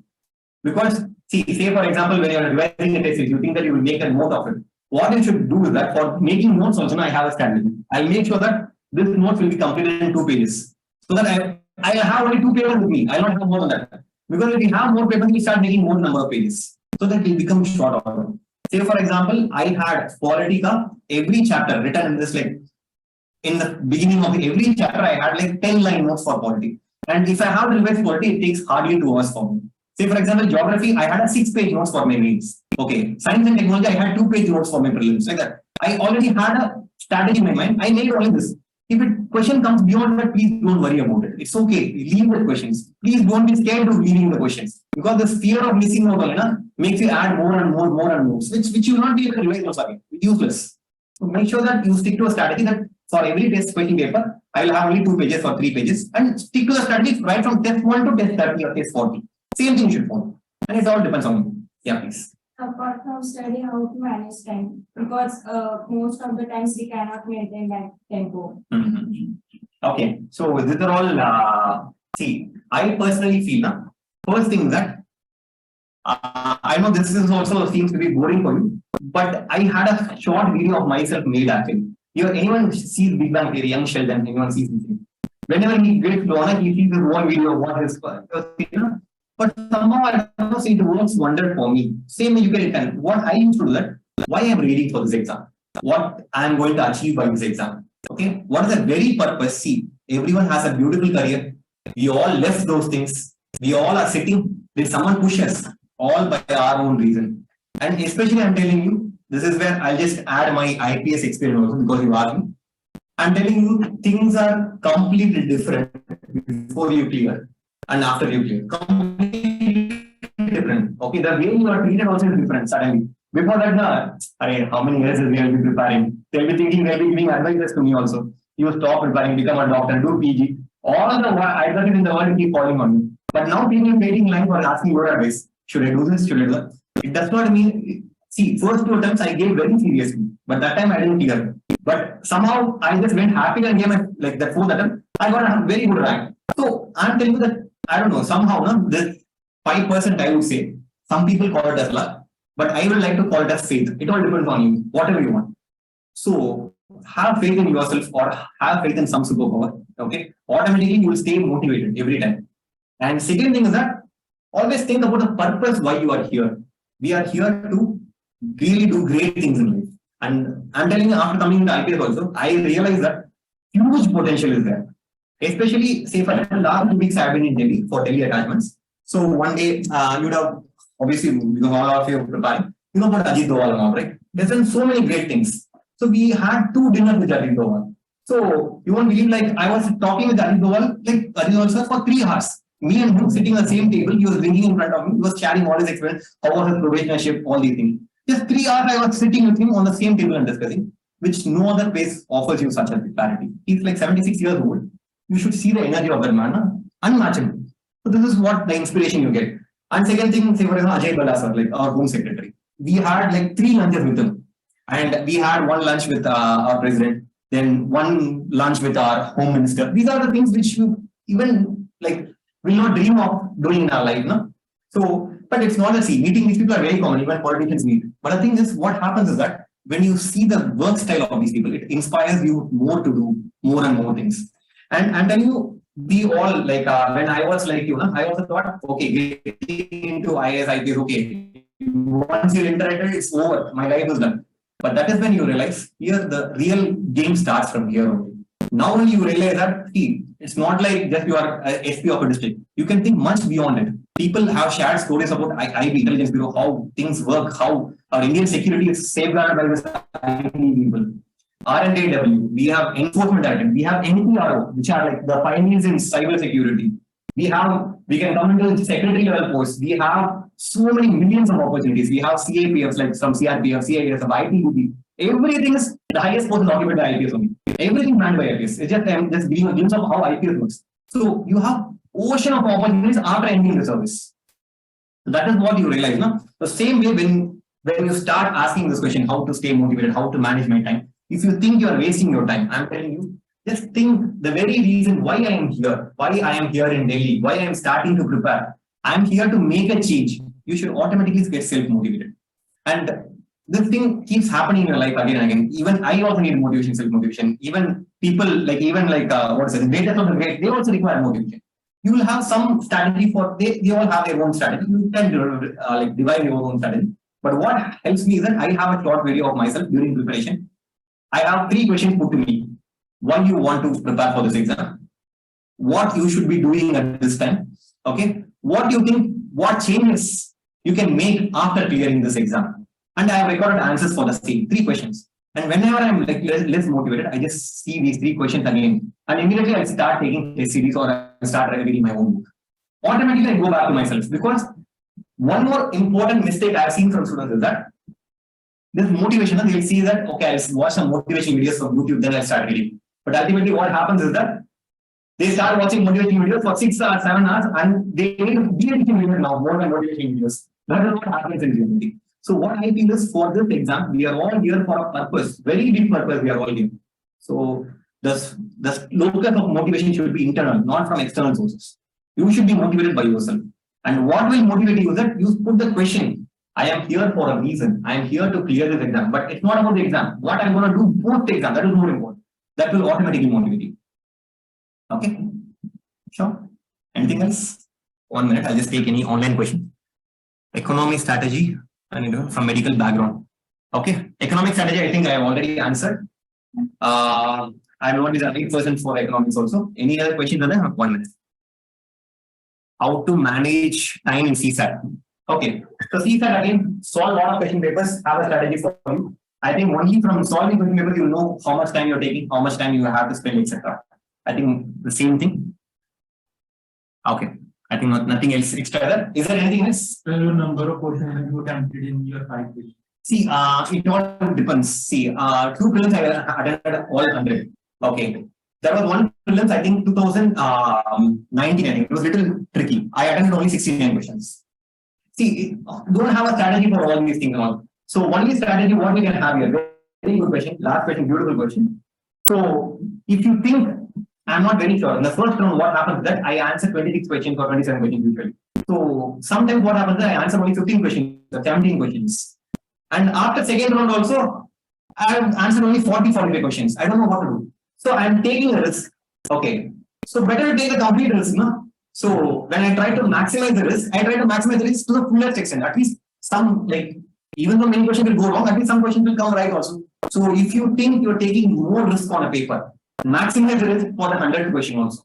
Because, see, say for example, when you are revising a test, you think that you will make a note of it. what you should do is that for making notes also, I have a strategy. I'll make sure that this notes will be completed in 2 pages. So that I'll have only 2 papers with me. I'll not have more than that. Because if we have more papers, we start making more number of pages. So that it will become short order. Say for example, I had quality ka every chapter written in this, like in the beginning of every chapter, I had like 10 line notes for quality. And if I have revised quality, it takes hardly 2 hours for me. Say for example, geography, I had a 6-page notes for my mains. Okay. Science and technology, I had 2-page notes for my prelims. Like that. I already had a strategy in my mind. I made only this. If a question comes beyond that, please don't worry about it. It's okay. Leave the questions. Please don't be scared of leaving the questions. Because the fear of missing out makes you add more and more which you will not be able to revise also again. It's useless. So make sure that you stick to a strategy that for every test question paper, I will have only 2 pages or 3 pages, and stick to the strategy right from test 1 to test 30 or test 40. Same thing you should follow. And it all depends on you. Yeah, please. Apart from study, how to manage time, because most of the times we cannot maintain that tempo. Okay, so these are all, see, I personally feel, first thing that, I know this is also seems to be boring for you, but I had a short video of myself made actually. Anyone sees Big Bang Theory, young Sheldon, anyone sees this thing. Whenever he gets to honor, he sees this one video of what is, but somehow I don't know, it works wonder for me. Same way you get it. What I used to do that, why I'm reading for this exam, what I'm going to achieve by this exam. Okay, what is the very purpose? See, everyone has a beautiful career. We all left those things. We all are sitting. Did someone push us? All by our own reason. And especially I'm telling you, this is where I'll just add my IPS experience also because you asked me. I'm telling you, things are completely different before you clear and after you clear. Completely different. Okay, the way you are treated also is different suddenly. Before that, how many years will we be preparing? They'll be thinking, they'll be giving advices to me also. You stop preparing, become a doctor, do PG. All the advices in the world keep falling on you. But now people are waiting in line for asking your advice. Should I do this? Should I do that? It does not mean, see, first 2 attempts I gave very seriously, but that time I didn't clear. But somehow I just went happy and gave like that 4th attempt. I got a very good rank. So I'm telling you that, I don't know, somehow, this 5% I would say, some people call it as luck, but I would like to call it as faith. It all depends on you, whatever you want. So have faith in yourself or have faith in some superpower. Okay, automatically you will stay motivated every time. And second thing is that always think about the purpose why you are here. We are here to really do great things in life. And I'm telling you, after coming into IPS also, I realized that huge potential is there. Especially, say for the last 2 weeks I have been in Delhi for Delhi attachments. So one day you'd have, obviously, because all of you are preparing, you know about Ajit Doval now, right? There's done so many great things. So we had 2 dinners with Ajit Doval. So you won't believe, like I was talking with Ajit Doval, like Ajit Doval sir, for 3 hours. Me and him sitting at the same table, he was drinking in front of me, he was sharing all his experience, how was his probationership, all these things. Just 3 hours I was sitting with him on the same table and discussing, which no other place offers you such a clarity. He's like 76 years old. You should see the energy of that man, unmatchable. So this is what the inspiration you get. And second thing, say for example, Ajay Bala sir, like our home secretary. We had like 3 lunches with him. And we had 1 lunch with our president, then 1 lunch with our home minister. These are the things which you even like will not dream of doing in our life. No? So, but it's not a see. Meeting these people are very common, even politicians meet. But the thing is, what happens is that when you see the work style of these people, it inspires you more to do more and more things. And then you be all like when I was like you, I also thought, okay, getting into IAS, IPS, okay. Once you're interested, it's over. My life is done. But that is when you realize here the real game starts from here only. Now when you realize that, see, it's not like just you are SP of a district. You can think much beyond it. People have shared stories about IB, Intelligence Bureau, how things work, how our Indian security is safeguarded by this IB people. RNAW, we have enforcement directorate, we have NPRO, which are like the pioneers in cyber security. We can come into the secretary level posts. We have so many millions of opportunities. We have CAPFs like some CRPF, CIS, ITBP. Everything is the highest post is occupied by IPS only. Everything planned by IPS. It's just giving a glimpse of how IPS works. So you have ocean of opportunities after ending the service. That is what you realize. No? The same way when you start asking this question, how to stay motivated, how to manage my time. If you think you are wasting your time, I'm telling you, just think the very reason why I am here, why I am here in Delhi, why I am starting to prepare. I'm here to make a change. You should automatically get self-motivated. And this thing keeps happening in your life again and again. Even I also need motivation, self-motivation. Even people like, what is it, the greatest of the great, they also require motivation. You will have some strategy for, they all have their own strategy. You can divide your own strategy. But what helps me is that I have a short video of myself during preparation. I have 3 questions put to me. Why you want to prepare for this exam? What you should be doing at this time? Okay. What do you think, what changes you can make after clearing this exam? And I have recorded answers for the same 3 questions. And whenever I'm like less motivated, I just see these 3 questions again. And immediately I start taking test series or I start reading my own book. Automatically I go back to myself, because one more important mistake I've seen from students is that this motivation, they'll see that, okay, I'll watch some motivation videos from YouTube, then I'll start reading. But ultimately what happens is that they start watching motivation videos for 6 hours, 7 hours, and they need to be reading now more than motivation videos. That is what happens in reality. So what I feel is, for this exam, we are all here for a purpose, very big purpose we are all here. So the locus of motivation should be internal, not from external sources. You should be motivated by yourself. And what will motivate you is that you put the question, I am here for a reason. I am here to clear this exam. But it's not about the exam. What I'm going to do post the exam, that is more important. That will automatically motivate you. Okay? Sure. Anything else? 1 minute, I'll just take any online question. Economic strategy, and from medical background. Okay, economic strategy, I think I have already answered. I'm not the right person for economics also. Any other questions? 1 minute. How to manage time in CSAT? Okay, so CSAT again, solve a lot of question papers, have a strategy for you. I think only from solving question papers, you know how much time you're taking, how much time you have to spend, etc. I think the same thing. Okay. I think nothing else extra there. Is there anything else? The number of questions that you attempted in your 5 pages. See, it all depends. See, 2 prelims I attended all 100. Okay. There was one prelims, I think 2019, I think it was a little tricky. I attended only 69 questions. See, don't have a strategy for all these things. So only strategy, what we can have here. Very good question. Last question, beautiful question. So if you think, I'm not very sure. In the first round, what happens is that I answer 26 questions or 27 questions usually. So sometimes what happens is I answer only 15 questions or 17 questions. And after second round also, I have answered only 40-45 questions. I don't know what to do. So I'm taking a risk. Okay. So better to take a complete risk, no? So when I try to maximize the risk, I try to maximize the risk to the fullest extent. At least some, like, even though many questions will go wrong, at least some questions will come right also. So if you think you're taking more risk on a paper, maximize the risk for the 100 question also.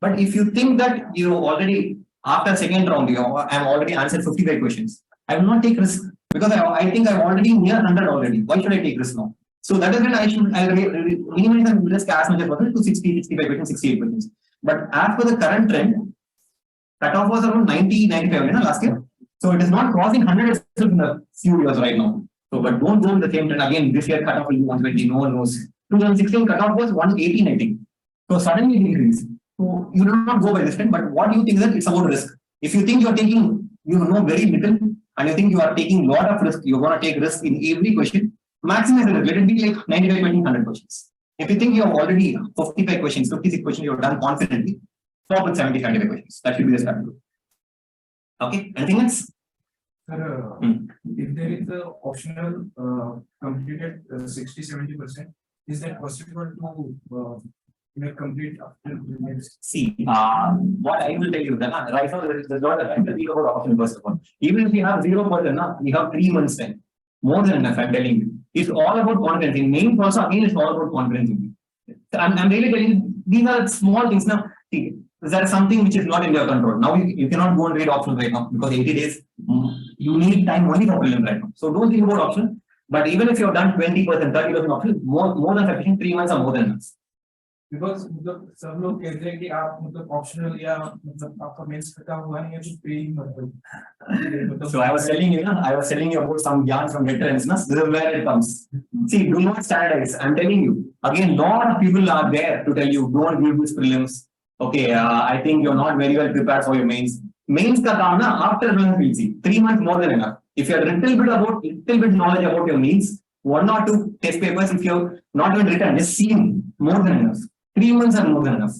But if you think that you already, after second round, I'm already answered 55 questions, I will not take risk, because I think I'm already near 100 already. Why should I take risk now? So that is when I'll minimize the risk as much as possible to 60, 65 questions, 68 questions. But as per the current trend, cutoff was around 90, 95 last year. So it is not crossing 100 in a few years right now. So, but don't go in the same trend again. This year cutoff will be 120, no one knows. 2016 cutoff was 118, I think. So suddenly it increased. So you do not go by this trend, but what you think is that it's about risk. If you think you are taking, you know very little, and you think you are taking a lot of risk, you're going to take risk in every question, maximize the risk. Let it be like 95, 20, 100 questions. If you think you have already 55 questions, 56 questions, you have done confidently, stop with 70, 75 questions. That should be the strategy. Okay, anything else? Sir, if there is a optional completed 60-70%, is that possible to complete after the next? See, what I will tell you that right now there's not a time to think about option first of all. Even if you have 0%, we have 3 months time. More than enough, I'm telling you. It's all about confidence. In main also again, it's all about confidence in you. I'm really telling you, these are small things now. See, there is something which is not in your control. Now you cannot go and read options right now because 80 days you need time only for prelims right now. So don't think about options. But even if you have done 20%, 30% options, more than sufficient. 3 months are more than enough. Because सब लोग कहते हैं कि आप optional या आपका mains का हुआ नहीं है तो पेइंग मतलब. So I was telling you about some yarn from veterans. This is where it comes. See, do not standardize. I'm telling you again. Lot of people are there to tell you don't give this prelims. Okay, I think you're not very well prepared for your mains. Mains ka kaam na after prelims we'll see. 3 months more than enough. If you have little bit knowledge about your mains, 1 or 2 test papers. If you're not even written, just seen, more than enough. 3 months are more than enough.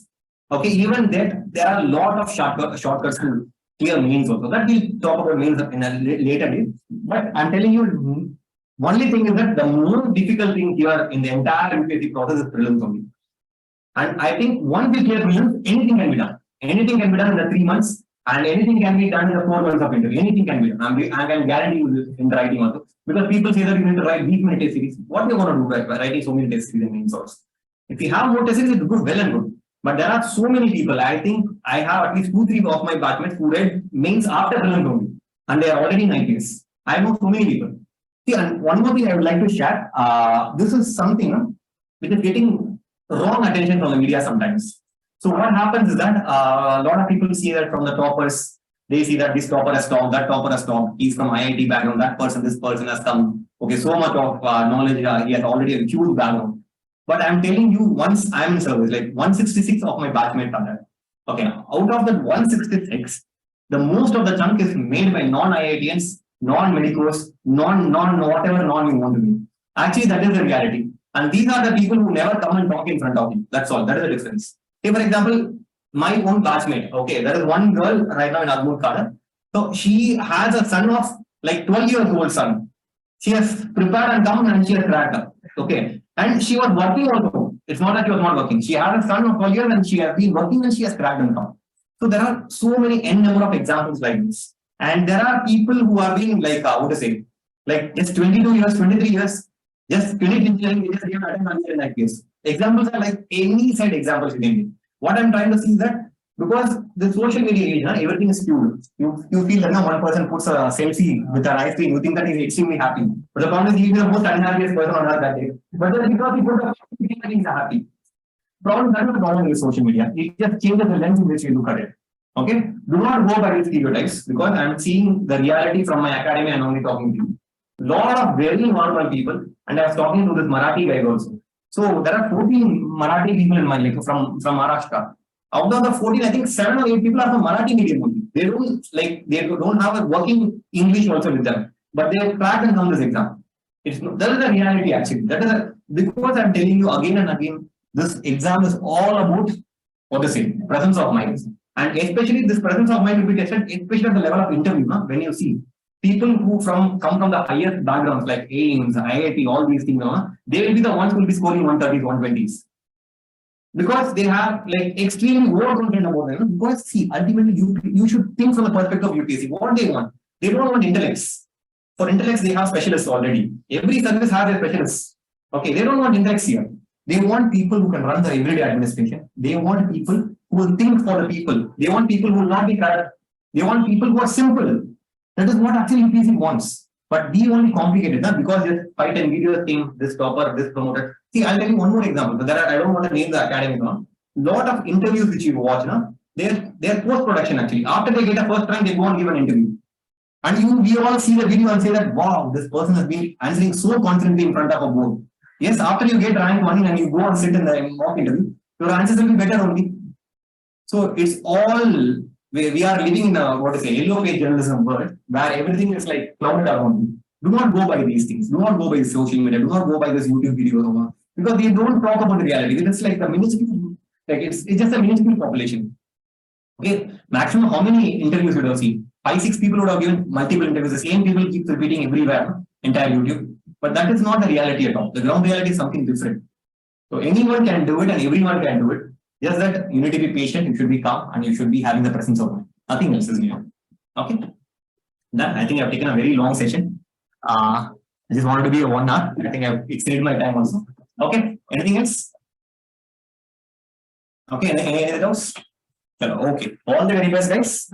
Okay, even that there are a lot of shortcuts to clear mains also. That we'll talk about mains in a later day. But I'm telling you, Only thing is that the most difficult thing here in the entire UPSC process is prelims only. And I think once we clear prelims, anything can be done. Anything can be done in the 3 months, and anything can be done in the 4 months of interview. Anything can be done. I can guarantee you this in the writing also. Because people say that you need to write these many test series. What do you want to do by writing so many test series in main source? If you have more test series, it's good, well and good. But there are so many people. I think I have at least 2-3 of my batchmates who read mains after prelims only, and they are already in IPS. I know so many people. See, and one more thing I would like to share. This is something which is getting wrong attention from the media sometimes. So what happens is that a lot of people see that from the toppers, they see that this topper has topped, that topper has topped, he's from IIT background, that person, this person has come. Okay, so much of knowledge, he has already a huge background. But I'm telling you, once I'm in service, like 166 of my batchmates are there. Okay, now out of that 166, the most of the chunk is made by non-IITians, non-medicos, whatever non you want to be. Actually, that is the reality. And these are the people who never come and talk in front of you. That's all. That is the difference. Say, for example, my own batchmate. Okay, there is one girl right now in Agmur Kada. So she has a son of like 12-year-old son. She has prepared and come and she has cracked up. Okay. And she was working also. It's not that she was not working. She has a son of 12 years and she has been working and she has cracked and come. So there are so many n number of examples like this. And there are people who are being like, what to say, like just 22 years, 23 years, just finished engineering, they just give attendance in that case. Examples are like any side examples you can give. What I'm trying to see is that because the social media age, everything is skewed. You feel that one person puts a selfie with an ice cream, you think that he's extremely happy. But the problem is he's the most unhappiest person on earth that day. But just because he put a you think that he's happy. Problem is not the problem with social media. It just changes the lens in which you look at it. Okay? Do not go by these stereotypes because I'm seeing the reality from my academy and only talking to you. Lot of very normal people, and I was talking to this Marathi guy also. So there are 14 Marathi people in my life from Maharashtra. Out of the 14, I think 7 or 8 people are from Marathi medium only. They don't have a working English also with them, but they have cracked and come this exam. That is the reality actually. That is because I'm telling you again and again, this exam is all about what to say, presence of mind. And especially this presence of mind will be tested, especially at the level of interview. When you see people who come from the highest backgrounds like AIMS, IIT, all these things, they will be the ones who will be scoring 130s, 120s. Because they have like extremely overconfident about them. Because see, ultimately you should think from the perspective of UPSC. What they want? They don't want intellects. For intellects, they have specialists already. Every service has their specialists. Okay, they don't want intellects here. They want people who can run the everyday administration. They want people who will think for the people. They want people who will not be corrupt. They want people who are simple. That is what actually UPSC wants. But we only complicated because just fight and video thing, this topper, this promoter. See, I'll tell you one more example. I don't want to name the academy. Lot of interviews which you watch, they're post-production actually. After they get a first rank, they go and give an interview. And we all see the video and say that, wow, this person has been answering so confidently in front of a board. Yes, after you get rank 1 and you go and sit in the mock interview, your answers will be better only. So it's all, we are living in a, yellow page journalism world where everything is like clouded around you. Do not go by these things. Do not go by social media. Do not go by this YouTube video. Because they don't talk about the reality. It's like the minuscule, like it's just a minuscule population. Okay, maximum how many interviews would have seen? 5-6 people would have given multiple interviews. The same people keep repeating everywhere, entire YouTube. But that is not the reality at all. The ground reality is something different. So anyone can do it and everyone can do it. Just that you need to be patient, you should be calm, and you should be having the presence of mind. Nothing else is new. Okay. Done. I think I've taken a very long session. I just wanted to be a 1 hour. I think I've exceeded my time also. Okay. Anything else? Okay. Anything else? Okay. All the very best, guys.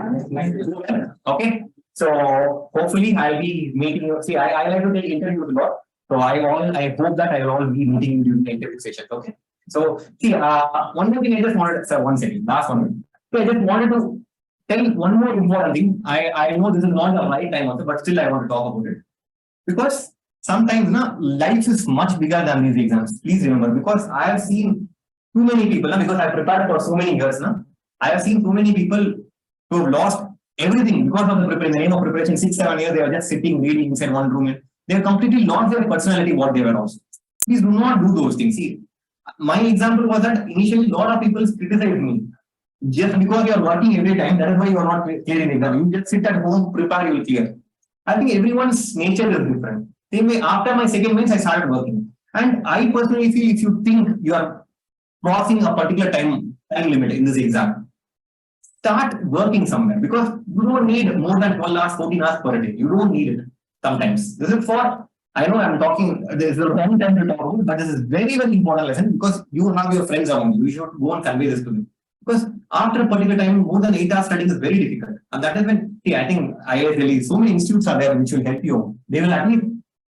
Okay. So hopefully I'll be meeting you. See, I like to take interviews a lot. So I hope that I will all be meeting you during the interview sessions. Okay. So see, one more thing I just wanted to say, 1 second, last 1 minute. So I just wanted to tell one more important thing. I know this is not the right time also, but still I want to talk about it. Because sometimes life is much bigger than these exams. Please remember, because I have seen too many people, because I prepared for so many years now. I have seen too many people who have lost everything because of the preparation. The name of preparation, 6-7 years, they are just sitting, reading inside one room. They have completely lost their personality, what they were also. Please do not do those things. See, my example was that initially a lot of people criticized me. Just because you are working every time, that is why you are not clearing the exam. You just sit at home, prepare, you will clear. I think everyone's nature is different. Same way, after my second mains, I started working. And I personally feel if you think you are crossing a particular time limit in this exam, start working somewhere because you don't need more than 12 hours, 14 hours per day. You don't need it sometimes. This is for, I know I'm talking, there's a wrong time to talk about, but this is very, very important lesson because you have your friends around you. You should go and convey this to them. Because after a particular time, more than 8 hours studying is very difficult. And that is when, see, I think IAS Delhi, so many institutes are there which will help you. They will at least,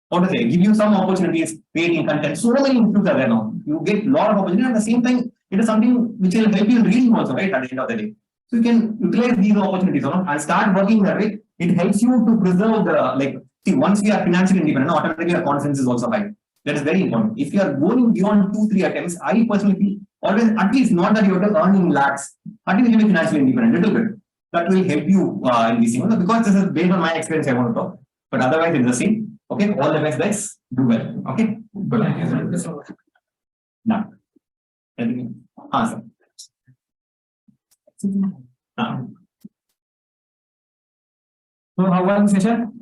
what to say, give you some opportunities, creating content. So many institutes are there now. You get a lot of opportunities. At the same time, it is something which will help you in reading also, right? At the end of the day. So you can utilize these opportunities, and start working that way. It helps you to preserve the, like, see, once we are financially independent, automatically our confidence is also high. That is very important. If you are going beyond 2-3 attempts, I personally feel always, at least not that you have to earn in lakhs, at least you will be financially independent, little bit. That will help you in this thing. Because this is based on my experience, I want to talk. But otherwise, it's the same. Okay, all the best, guys. Do well. Okay. Good. Thank you so much. Now, answer. So how was the session?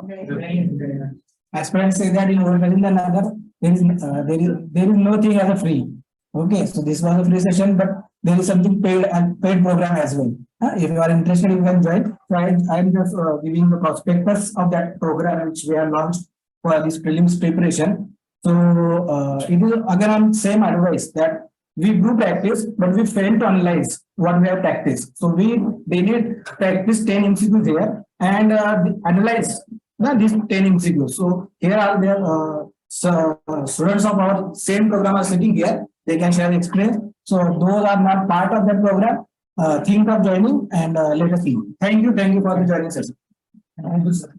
As parents say that in one and another, there is nothing as a free. Okay, so this was a free session, but there is something paid and paid program as well. If you are interested, you can join. So I am just giving the prospectus of that program which we have launched for this prelims preparation. So it is again same advice that we do practice, but we fail to analyze what we have practiced. So we daily practice 10 MCQs here and analyze these 10 MCQs. So here are the students of our same program are sitting here. They can share experience. So those are not part of that program. Think of joining and let us see. Thank you for the joining session. Thank you, sir.